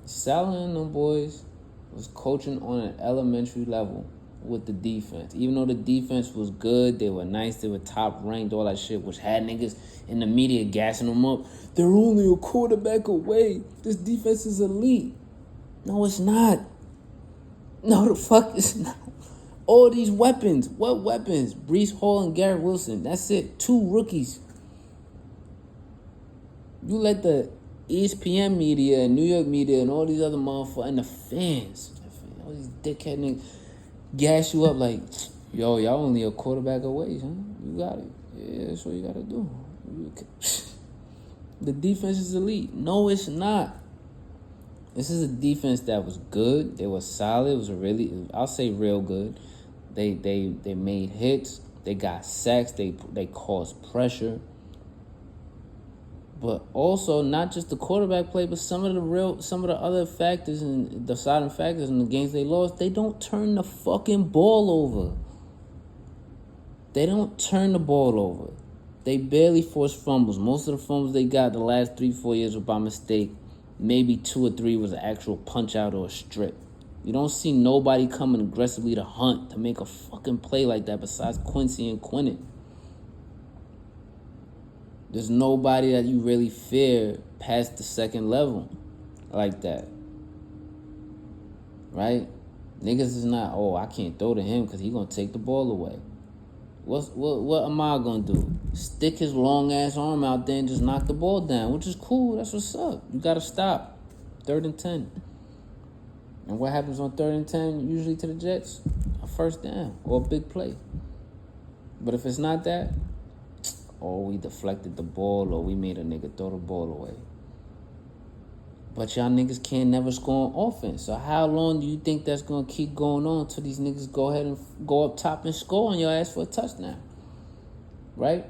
Saleh and them boys was coaching on an elementary level with the defense. Even though the defense was good, they were nice, they were top ranked, all that shit, which had niggas in the media gassing them up. They're only a quarterback away. This defense is elite. No, it's not. No, the fuck it's not. All these weapons. What weapons? Breece Hall and Garrett Wilson. That's it. 2 rookies. You let the ESPN media and New York media and all these other motherfuckers and the fans, all these dickhead niggas, gas you up like, yo, y'all only a quarterback away, huh? You got it. Yeah, that's what you got to do. The defense is elite. No, it's not. This is a defense that was good. They were solid. It was I'll say real good. They made hits. They got sacks. They caused pressure. But also not just the quarterback play, but some of the other factors and deciding factors in the games they lost. They don't turn the fucking ball over. They don't turn the ball over. They barely force fumbles. Most of the fumbles they got the last 3-4 years were by mistake. Maybe 2 or 3 was an actual punch out or a strip. You don't see nobody coming aggressively to hunt to make a fucking play like that besides Quincy and Quinnen. There's nobody that you really fear past the second level like that. Right? Niggas is not, I can't throw to him because he going to take the ball away. What am I going to do? Stick his long-ass arm out there and just knock the ball down, which is cool. That's what's up. You got to stop. 3rd and 10. And what happens on 3rd and 10 usually to the Jets? A first down or a big play. But if it's not that, we deflected the ball, or we made a nigga throw the ball away. But y'all niggas can't never score on offense. So how long do you think that's going to keep going on until these niggas go ahead and go up top and score on your ass for a touchdown? Right?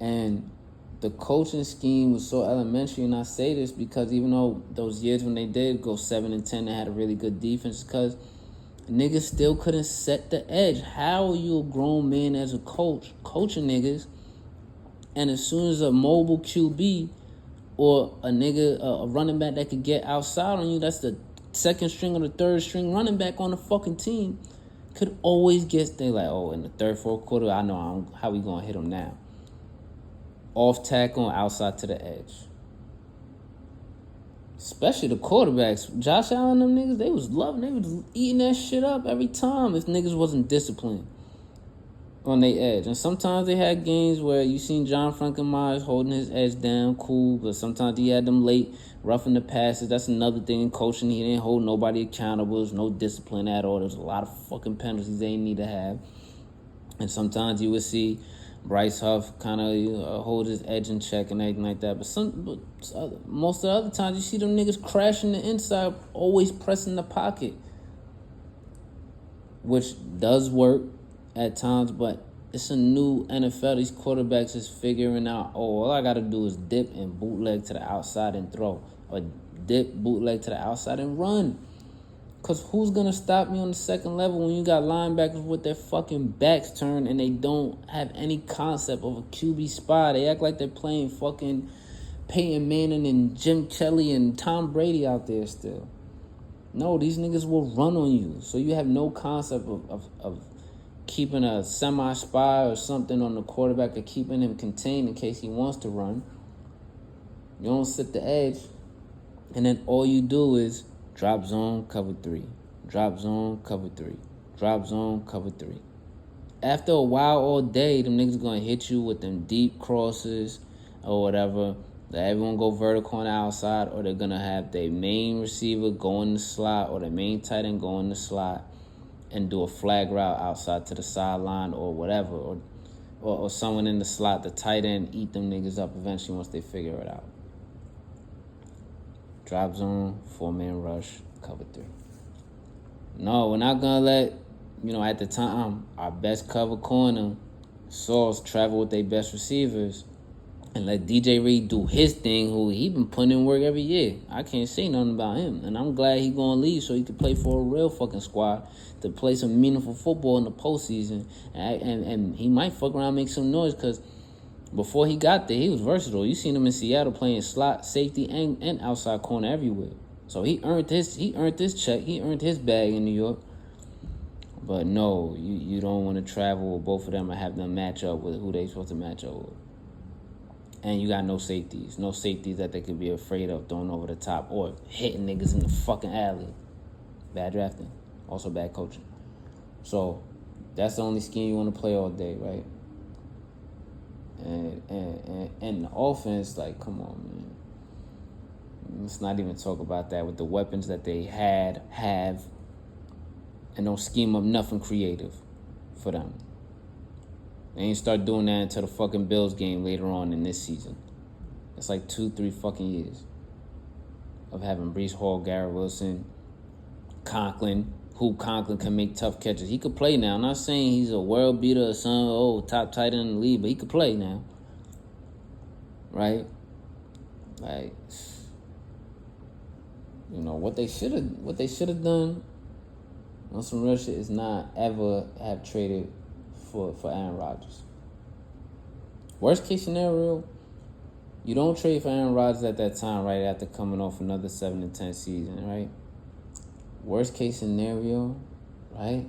And the coaching scheme was so elementary, and I say this because even though those years when they did go 7-10, they had a really good defense, because niggas still couldn't set the edge. How are you a grown man as a coach, coaching niggas, and as soon as a mobile QB or a nigga, a running back that could get outside on you, that's the 2nd string or the 3rd string running back on the fucking team, could always get, they like, in the 3rd, 4th quarter, I know how we gonna hit him now. Off tackle and outside to the edge. Especially the quarterbacks. Josh Allen, them niggas, they was eating that shit up every time if niggas wasn't disciplined on their edge. And sometimes they had games where you seen John Frankenmeyers holding his edge down, cool, but sometimes he had them late, roughing the passes. That's another thing in coaching. He didn't hold nobody accountable. There's no discipline at all. There's a lot of fucking penalties they need to have. And sometimes you would see Bryce Huff kind of hold his edge in check and everything like that. But most of the other times, you see them niggas crashing the inside, always pressing the pocket, which does work at times, but it's a new NFL. These quarterbacks is figuring out, all I got to do is dip and bootleg to the outside and throw, or dip, bootleg to the outside and run. Because who's going to stop me on the second level when you got linebackers with their fucking backs turned and they don't have any concept of a QB spy? They act like they're playing fucking Peyton Manning and Jim Kelly and Tom Brady out there still. No, these niggas will run on you. So you have no concept of keeping a semi-spy or something on the quarterback or keeping him contained in case he wants to run. You don't sit the edge. And then all you do is drop zone, cover 3. Drop zone, cover 3. Drop zone, cover 3. After a while, all day, them niggas gonna hit you with them deep crosses or whatever. Let everyone go vertical on the outside, or they're gonna have their main receiver go in the slot, or their main tight end go in the slot and do a flag route outside to the sideline or whatever. Or someone in the slot, the tight end, eat them niggas up eventually once they figure it out. Drop zone, 4-man rush, cover 3. No, we're not going to let, at the time, our best cover corner, Sauce, travel with their best receivers and let DJ Reed do his thing, who he been putting in work every year. I can't say nothing about him. And I'm glad he gonna leave so he can play for a real fucking squad to play some meaningful football in the postseason. And he might fuck around and make some noise because before he got there, he was versatile. You seen him in Seattle playing slot, safety, and outside corner everywhere. So he earned his check. He earned his bag in New York. But no, you don't want to travel with both of them and have them match up with who they supposed to match up with. And you got no safeties. No safeties that they could be afraid of throwing over the top or hitting niggas in the fucking alley. Bad drafting. Also bad coaching. So that's the only scheme you want to play all day, right? And the offense, like, come on, man. Let's not even talk about that with the weapons that they have, and don't scheme up nothing creative for them. They ain't start doing that until the fucking Bills game later on in this season. It's like 2-3 fucking years of having Breece Hall, Garrett Wilson, Conklin, who Conklin can make tough catches. He could play now. I'm not saying he's a world beater or some top tight end in the league, but he could play now. Right? Like, you know, what they should have done on some real shit is not ever have traded for Aaron Rodgers. Worst case scenario, you don't trade for Aaron Rodgers at that time, right after coming off another 7-10 season, right? Worst case scenario, right?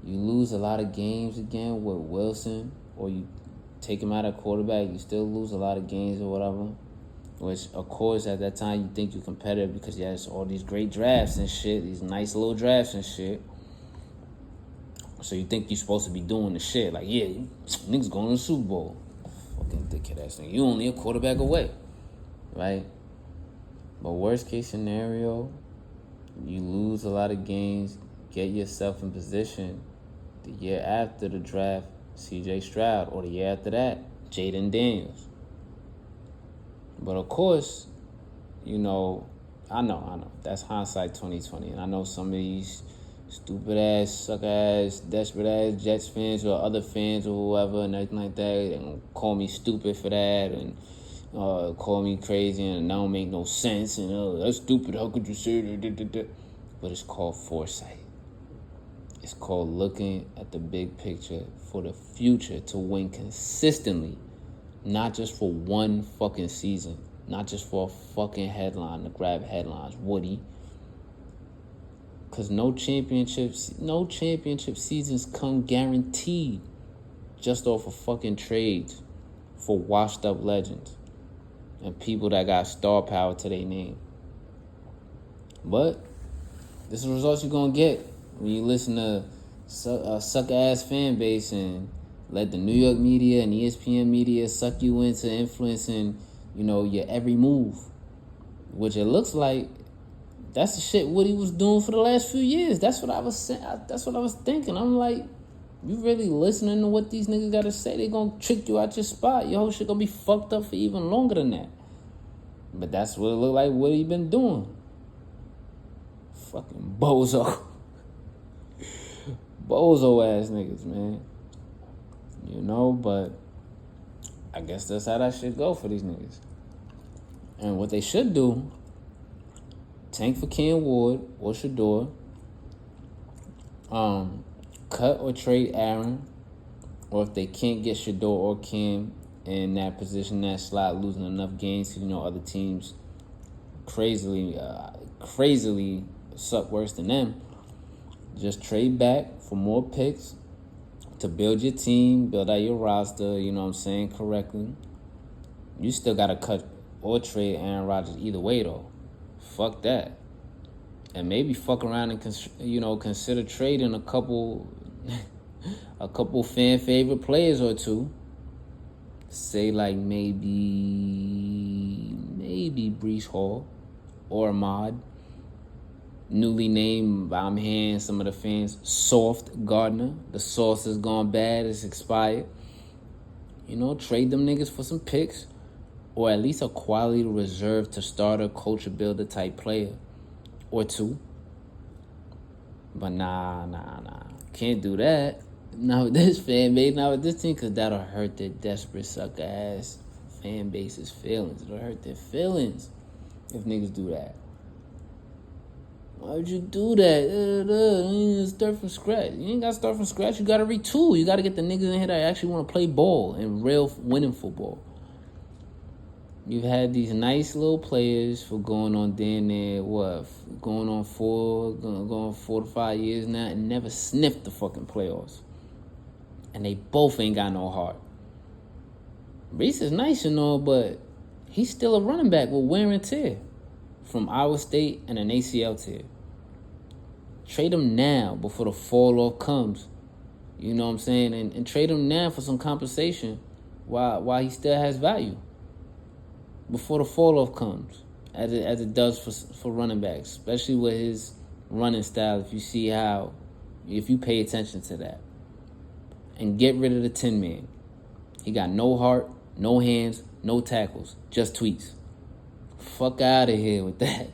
You lose a lot of games again with Wilson, or you take him out of quarterback, you still lose a lot of games or whatever. Which, of course, at that time, you think you're competitive because you have all these great drafts and shit, these nice little drafts and shit. So you think you're supposed to be doing the shit. Like, yeah, niggas going to the Super Bowl. Fucking dickhead ass nigga. You only a quarterback away, right? But worst case scenario, you lose a lot of games, get yourself in position. The year after the draft, C.J. Stroud, or the year after that, Jaden Daniels. But of course, you know, I know. That's hindsight 2020. And I know some of these stupid ass, suck ass, desperate ass Jets fans or other fans or whoever and everything like that, they gonna call me stupid for that and call me crazy and that don't make no sense and that's stupid, how could you say that? But it's called foresight. It's called looking at the big picture for the future to win consistently. Not just for one fucking season. Not just for a fucking headline to grab headlines. Woody. Because no championship seasons come guaranteed just off of fucking trades for washed up legends and people that got star power to their name. But this is the results you're going to get when you listen to a suck-ass fan base and let the New York media and ESPN media suck you into influencing, you know, your every move. Which it looks like that's the shit Woody was doing for the last few years. That's what I was saying. That's what I was thinking. I'm like, you really listening to what these niggas got to say? They gonna trick you out your spot. Your whole shit gonna be fucked up for even longer than that. But that's what it look like Woody been doing. Fucking bozo. Bozo ass niggas, man. You know, but I guess that's how that shit go for these niggas. And what they should do, tank for Ken Ward or Shador, cut or trade Aaron, or if they can't get Shador or Cam in that position, that slot, losing enough games, you know, other teams crazily suck worse than them, just trade back for more picks to build your team, build out your roster, you know what I'm saying, correctly. You still got to cut or trade Aaron Rodgers either way, though. Fuck that. And maybe fuck around and, consider trading a couple fan favorite players or two. Say, like, maybe Breece Hall or Ahmad. Newly named, I'm hearing some of the fans, Soft Gardner. The sauce has gone bad. It's expired. You know, trade them niggas for some picks. Or at least a quality reserve to starter, coach, or builder type player. Or two. But nah. Can't do that. Not with this fan base, not with this team, because that'll hurt their desperate sucker ass fan base's feelings. It'll hurt their feelings if niggas do that. Why would you do that? You start from scratch. You ain't got to start from scratch. You got to retool. You got to get the niggas in here that actually want to play ball and real winning football. You've had these nice little players for going on damn near, going on 4 to 5 years now and never sniffed the fucking playoffs. And they both ain't got no heart. Reese is nice and all, but he's still a running back with wear and tear from Iowa State and an ACL tear. Trade him now before the fall off comes. You know what I'm saying? And trade him now for some compensation while he still has value. Before the fall off comes, as it does for running backs, especially with his running style. If you pay attention to that, and get rid of the 10-man. He got no heart, no hands, no tackles, just tweets. Fuck out of here with that.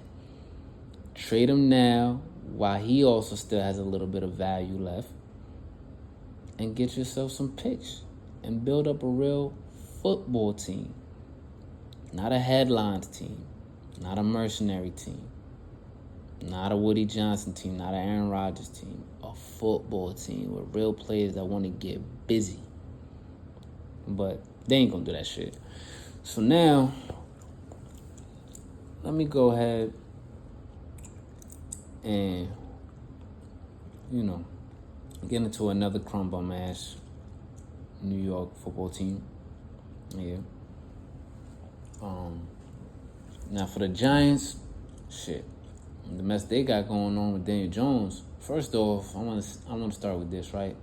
Trade him now while he also still has a little bit of value left, and get yourself some picks and build up a real football team. Not a headlines team, not a mercenary team, not a Woody Johnson team, not an Aaron Rodgers team. A football team with real players that want to get busy. But they ain't gonna do that shit. So now, let me go ahead and, get into another crumb bum ass New York football team. Yeah. Now for the Giants, shit, the mess they got going on with Daniel Jones. First off, I want to start with this, right?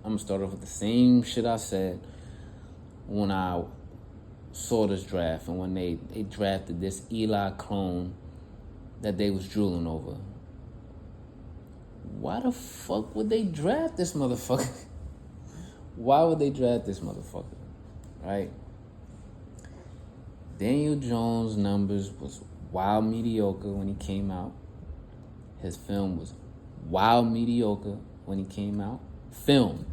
I'm gonna start off with the same shit I said when I saw this draft and when they drafted this Eli clone that they was drooling over. Why the fuck would they draft this motherfucker? Why would they draft this motherfucker? Right? Daniel Jones' numbers was wild mediocre when he came out. His film was wild mediocre when he came out. Film.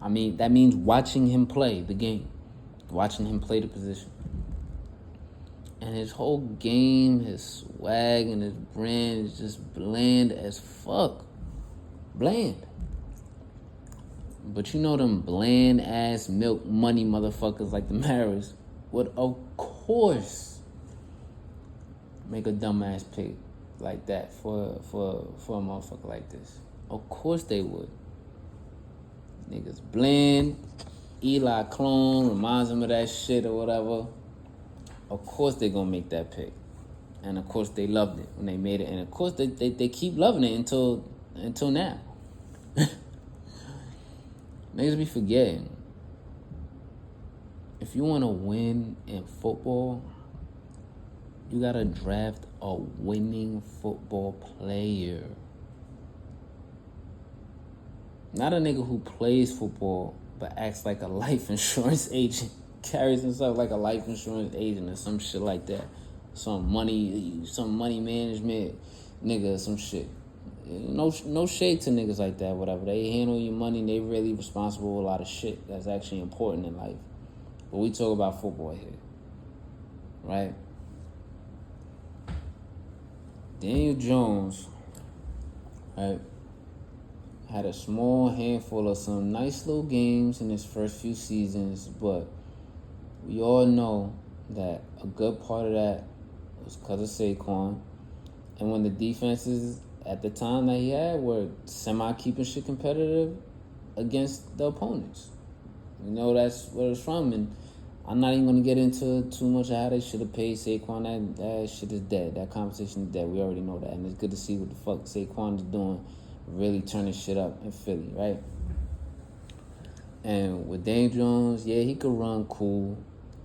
I mean, that means watching him play the game. Watching him play the position. And his whole game, his swag, and his brand is just bland as fuck. Bland. But them bland-ass milk money motherfuckers like the Maras would, of course, make a dumbass pick like that for a motherfucker like this. Of course they would. Niggas bland. Eli clone reminds them of that shit or whatever. Of course they gonna make that pick. And of course they loved it when they made it. And of course they keep loving it until now. Niggas be forgetting. If you want to win in football, you got to draft a winning football player. Not a nigga who plays football but acts like a life insurance agent. Carries himself like a life insurance agent or some shit like that. Some money management nigga or some shit. No shade to niggas like that, whatever. They handle your money, they really responsible for a lot of shit that's actually important in life. But we talk about football here, right? Daniel Jones, right, had a small handful of some nice little games in his first few seasons, but we all know that a good part of that was because of Saquon. And when the defenses at the time that he had were semi-keeping shit competitive against the opponents. That's where it's from. And I'm not even going to get into too much of how they should have paid Saquon. That shit is dead. That conversation is dead. We already know that. And it's good to see what the fuck Saquon is doing, really turning shit up in Philly, right? And with Daniel Jones, yeah, he could run cool.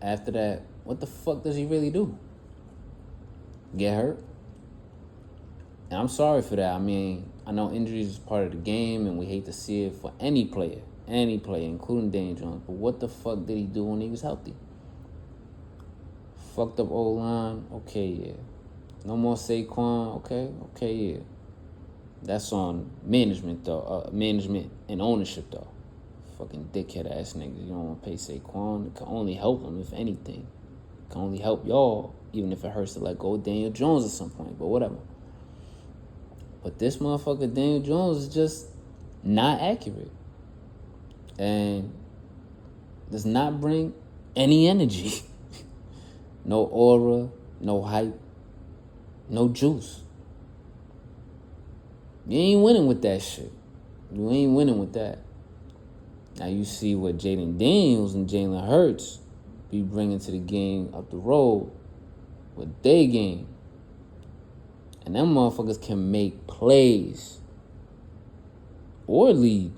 After that, what the fuck does he really do? Get hurt? And I'm sorry for that. I mean, I know injuries is part of the game, and we hate to see it for any player, including Daniel Jones. But what the fuck did he do when he was healthy? Fucked up O-line? Okay, yeah. No more Saquon? Okay, yeah. That's on management, though. Management and ownership, though. fucking dickhead ass niggas. You don't want to pay Saquon. It can only help him, if anything. It can only help y'all, even if it hurts to let go of Daniel Jones at some point, but whatever. But this motherfucker, Daniel Jones, is just not accurate. And does not bring any energy. No aura, no hype, no juice. You ain't winning with that shit. You ain't winning with that. Now you see what Jaden Daniels and Jalen Hurts be bringing to the game up the road with their game. And them motherfuckers can make plays or lead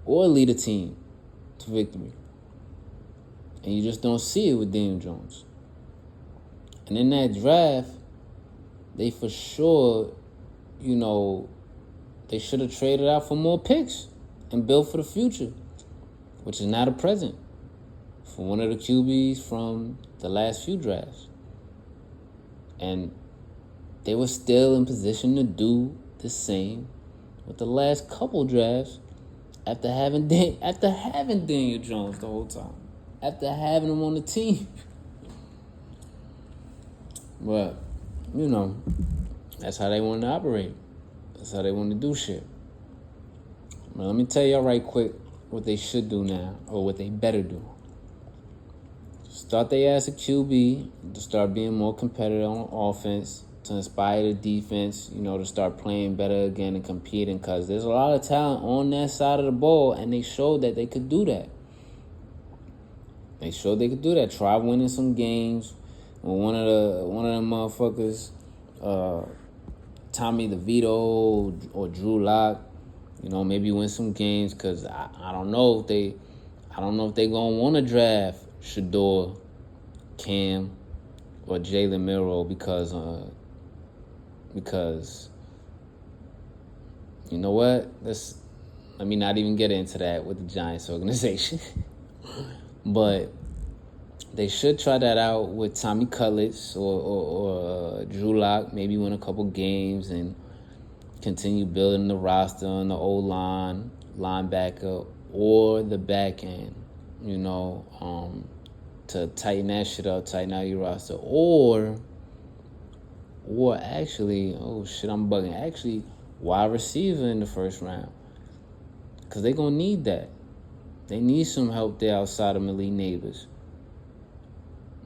a team to victory. And you just don't see it with Daniel Jones. And in that draft, they for sure, they should have traded out for more picks and built for the future, which is not a present for one of the QBs from the last few drafts. And they were still in position to do the same with the last couple drafts after having Daniel Jones the whole time, after having him on the team. But, that's how they wanted to operate. That's how they want to do shit. But let me tell y'all right quick what they should do now, or what they better do. Start their ass a QB to start being more competitive on offense, to inspire the defense, to start playing better again and competing, because there's a lot of talent on that side of the ball, and they showed that they could do that. They showed they could do that. Try winning some games. When one of them motherfuckers, Tommy DeVito or Drew Lock, maybe win some games, because I don't know if they gonna want to draft Shador, Cam, or Jalen Milroe because you know what? Let me not even get into that with the Giants organization. But they should try that out with Tommy Cullets or Drew Lock, maybe win a couple games and continue building the roster on the O-line, linebacker, or the back end, to tighten that shit up, tighten out your roster. Or actually, I'm bugging. Actually, wide receiver in the first round. Because they're going to need that. They need some help there outside of Malik Neighbors.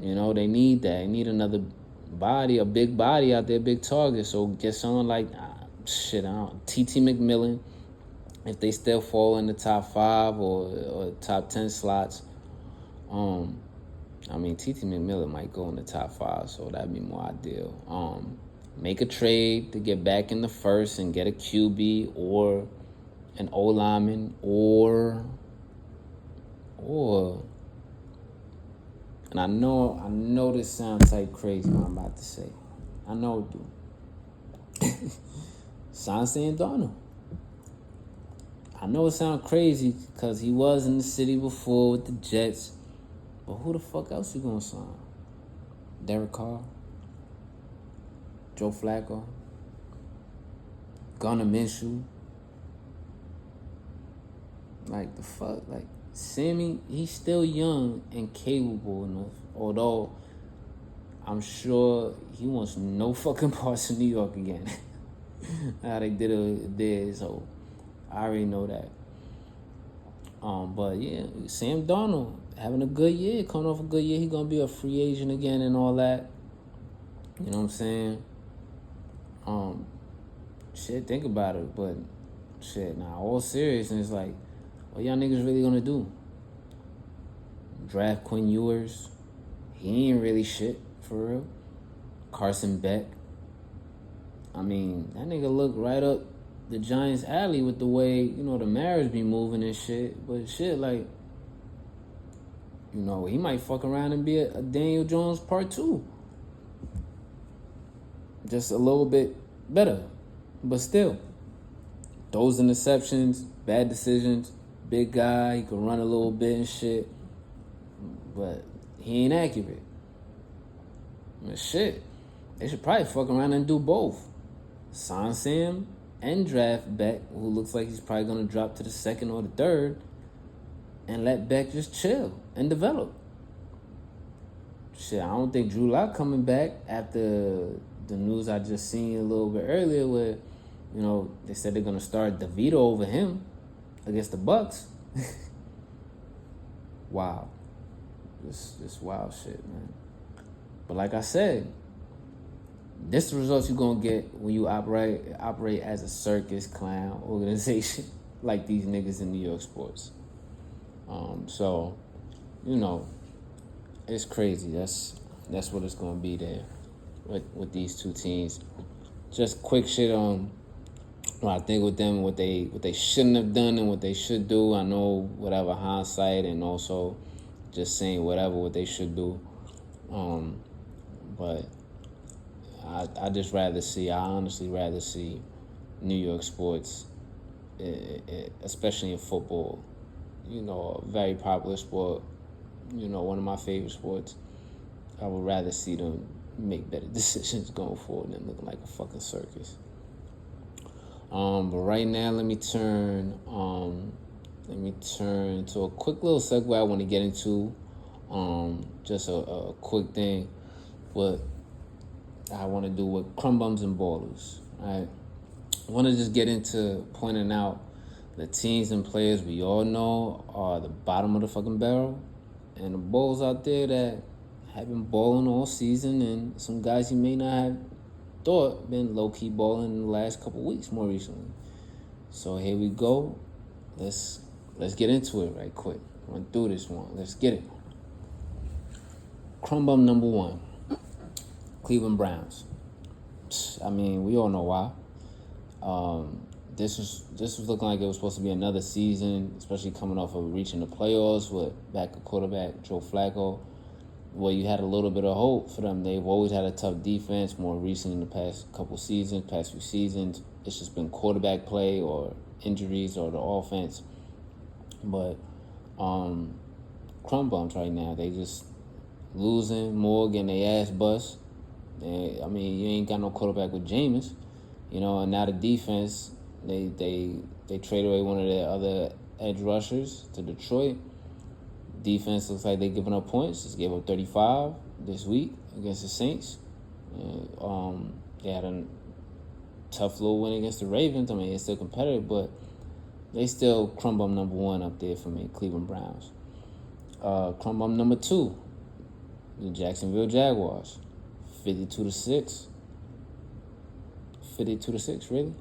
They need that. They need another body, a big body out there, big target. So get someone like, T.T. McMillan, if they still fall in the top 5 or top 10 slots. T.T. McMillan might go in the top 5, so that'd be more ideal. Make a trade to get back in the first and get a QB or an O-lineman or and I know this sounds like crazy what I'm about to say. I know it do. Sign Sam Darnold. I know it sounds crazy because he was in the city before with the Jets. But who the fuck else you gonna sign? Derek Carr? Joe Flacco? Gardner Minshew? Like, the fuck? Like, Sammy, he's still young and capable enough. Although, I'm sure he wants no fucking parts of New York again. How they did it there, so I already know that. But yeah, Sam Darnold having a good year, coming off a good year. He gonna be a free agent again and all that. You know what I'm saying? Think about it. But all seriousness, like, what y'all niggas really gonna do? Draft Quinn Ewers? He ain't really shit, for real. Carson Beck? That nigga look right up the Giants' alley with the way, the Maras be moving and shit. But like, he might fuck around and be a Daniel Jones part 2. Just a little bit better. But still, those interceptions, bad decisions, big guy, he can run a little bit and shit. But he ain't accurate. They should probably fuck around and do both. Sign Sam and draft Beck, who looks like he's probably going to drop to the 2nd or the 3rd. and let Beck just chill and develop. Shit, I don't think Drew Lock coming back after the news I just seen a little bit earlier where, they said they're going to start DeVito over him against the Bucks. Wow. This wild shit, man. But like I said, this is the results you're going to get when you operate as a circus clown organization like these niggas in New York sports. So, it's crazy. That's what it's going to be there with these two teams. Just quick shit on what I think with them, what they shouldn't have done and what they should do. I know whatever hindsight and also just saying what they should do. But I honestly rather see New York sports, especially in football, a very popular sport, one of my favorite sports. I would rather see them make better decisions going forward than looking like a fucking circus. But right now, let me turn to a quick little segue I want to get into. Just a quick thing, what I want to do with Crumb Bums and Ballers. Right, I want to just get into pointing out the teams and players we all know are the bottom of the fucking barrel, and the balls out there that have been balling all season, and some guys you may not have thought been low-key balling in the last couple weeks more recently. So here we go. Let's get into it right quick. Run through this one. Let's get it. Crumb Bum number 1. Cleveland Browns. I mean, we all know why. This was looking like it was supposed to be another season, especially coming off of reaching the playoffs with backup quarterback Joe Flacco. Well, you had a little bit of hope for them. They've always had a tough defense. More recently, in the past few seasons, it's just been quarterback play or injuries or the offense. But Crumb Bums right now, they just losing more, getting their ass bust. You ain't got no quarterback with Jameis, and now the defense, they traded away one of their other edge rushers to Detroit. Defense looks like they're giving up points. Just gave up 35 this week against the Saints. They had a tough little win against the Ravens. I mean, it's still competitive, but they still Crumb Bum number 1 up there for me, Cleveland Browns. Crumb Bum number 2, the Jacksonville Jaguars, 52-6. 52-6, really?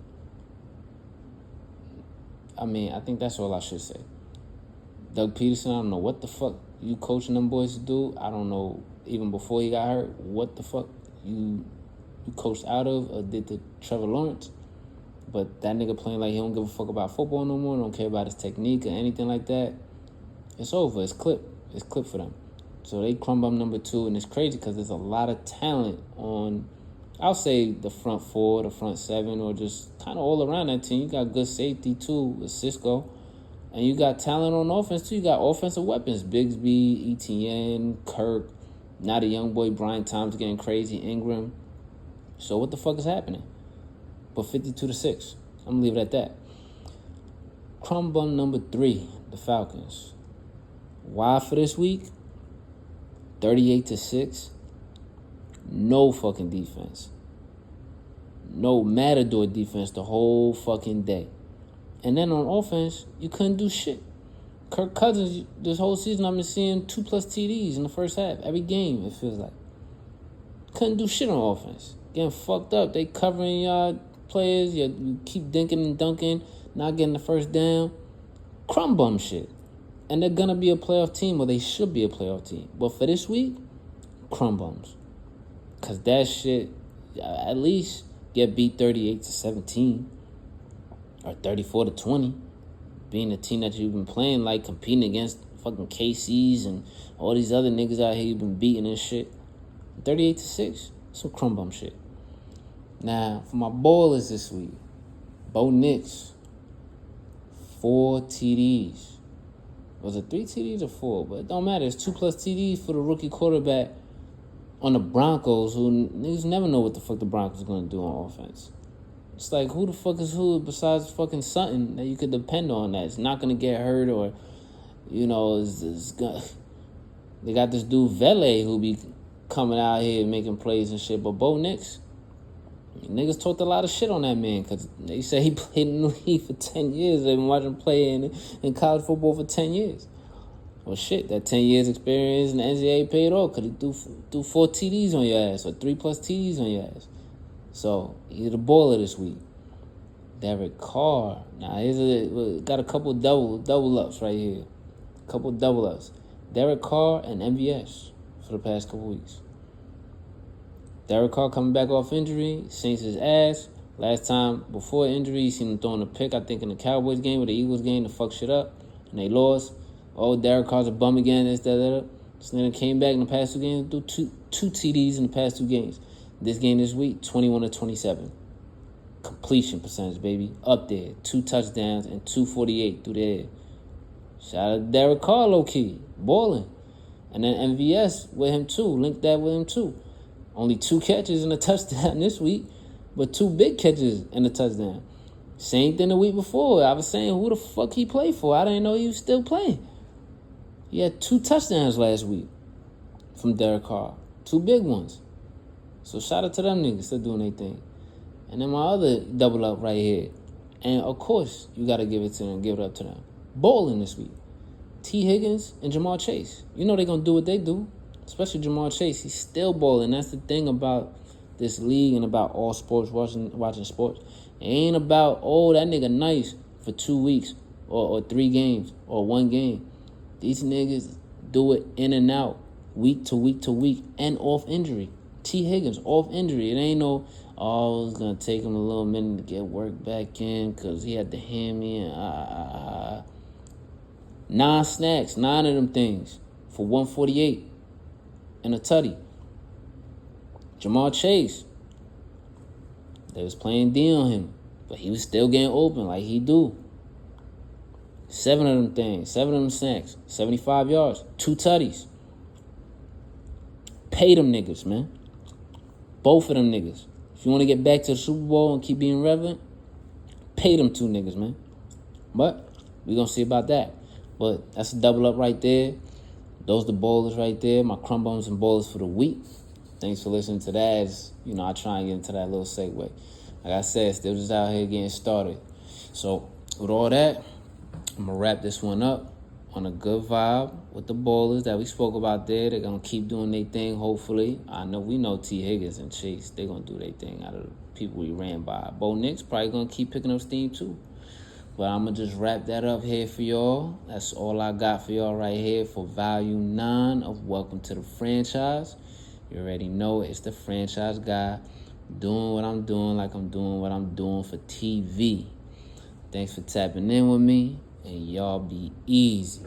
I think that's all I should say. Doug Peterson, I don't know what the fuck you coaching them boys to do. I don't know, even before he got hurt, what the fuck you coached out of or did to Trevor Lawrence. But that nigga playing like he don't give a fuck about football no more, don't care about his technique or anything like that. It's over. It's clip for them. So they Crumb Bum number 2, and it's crazy because there's a lot of talent on, I'll say, the front 4, the front 7, or just kind of all around that team. You got good safety too with Cisco. And you got talent on offense, too. You got offensive weapons. Bigsby, Etienne, Kirk. Now the young boy, Brian Thomas, getting crazy. Ingram. So what the fuck is happening? But 52-6. I'm going to leave it at that. Crumb Bum number 3, the Falcons. Why for this week? 38-6. No fucking defense. No matador defense the whole fucking day. And then on offense, you couldn't do shit. Kirk Cousins, this whole season, I've been seeing 2+ TDs in the first half. Every game, it feels like. Couldn't do shit on offense. Getting fucked up. They covering y'all players. You keep dinking and dunking, not getting the first down. Crumb Bum shit. And they're going to be a playoff team, or they should be a playoff team. But for this week, Crumb Bums. Because that shit, at least get beat 38-17. Or 34-20, being a team that you've been playing like, competing against fucking KCs and all these other niggas out here you've been beating and shit. 38-6, some Crumb Bum shit. Now, for my ballers this week, Bo Nix, 4 TDs. Was it 3 TDs or 4? But it don't matter. It's 2+ TDs for the rookie quarterback on the Broncos, who niggas never know what the fuck the Broncos are going to do on offense. It's who the fuck is who besides fucking Sutton that you could depend on that's not going to get hurt or You know, they got this dude Vele who be coming out here making plays and shit. But Bo Nix, niggas talked a lot of shit on that man because they said he played in the league for 10 years. They've been watching him play in college football for 10 years. Well, shit, that 10 years experience in the NCAA paid off because he threw 4 TDs on your ass or 3+ TDs on your ass. So, he's the baller this week. Derek Carr. Now, got a couple double ups right here. Couple double ups. Derek Carr and MVS for the past couple weeks. Derek Carr coming back off injury, sinks his ass. Last time before injury, you seen him throwing a pick, I think, in the Cowboys game or the Eagles game to fuck shit up, and they lost. Oh, Derek Carr's a bum again, this, that. This nigga came back in the past 2 games, threw two TDs in the past 2 games. This game this week, 21 to 27. Completion percentage, baby. Up there. 2 touchdowns and 248 through the air. Shout out to Derek Carr, low-key. Balling. And then MVS with him, too. Link that with him, too. Only 2 catches and a touchdown this week, but 2 big catches and a touchdown. Same thing the week before. I was saying, who the fuck he played for? I didn't know he was still playing. He had 2 touchdowns last week from Derek Carr. 2 big ones. So shout out to them niggas still doing their thing. And then my other double up right here. And of course, you got to give it up to them. Bowling this week. T. Higgins and Jamar Chase. You know they're going to do what they do. Especially Jamar Chase. He's still bowling. That's the thing about this league and about all sports, watching sports. It ain't about, oh, that nigga nice for 2 weeks or 3 games or 1 game. These niggas do it in and out, week to week to week, and off injury. T. Higgins, off injury. It ain't no, oh, it's going to take him a little minute to get work back in because he had the hammy and 9 snacks, 9 of them things for 148 and a tutty. Jamar Chase, they was playing D on him, but he was still getting open like he do. 7 of them things, 7 of them snacks, 75 yards, 2 tutties. Pay them niggas, man. Both of them niggas. If you want to get back to the Super Bowl and keep being relevant, pay them 2 niggas, man. But we going to see about that. But that's a double up right there. Those the bowlers right there. My crumb bombs and bowlers for the week. Thanks for listening to that. As, you know, I try and get into that little segue. Like I said, still just out here getting started. So with all that, I'm going to wrap this one up on a good vibe with the bowlers that we spoke about there. They're going to keep doing their thing, hopefully. We know T. Higgins and Chase. They're going to do their thing out of the people we ran by. Bo Nix probably going to keep picking up steam, too. But I'm going to just wrap that up here for y'all. That's all I got for y'all right here for Volume 9 of Welcome to the Franchise. You already know it's the franchise guy doing what I'm doing like I'm doing what I'm doing for TV. Thanks for tapping in with me, and y'all be easy.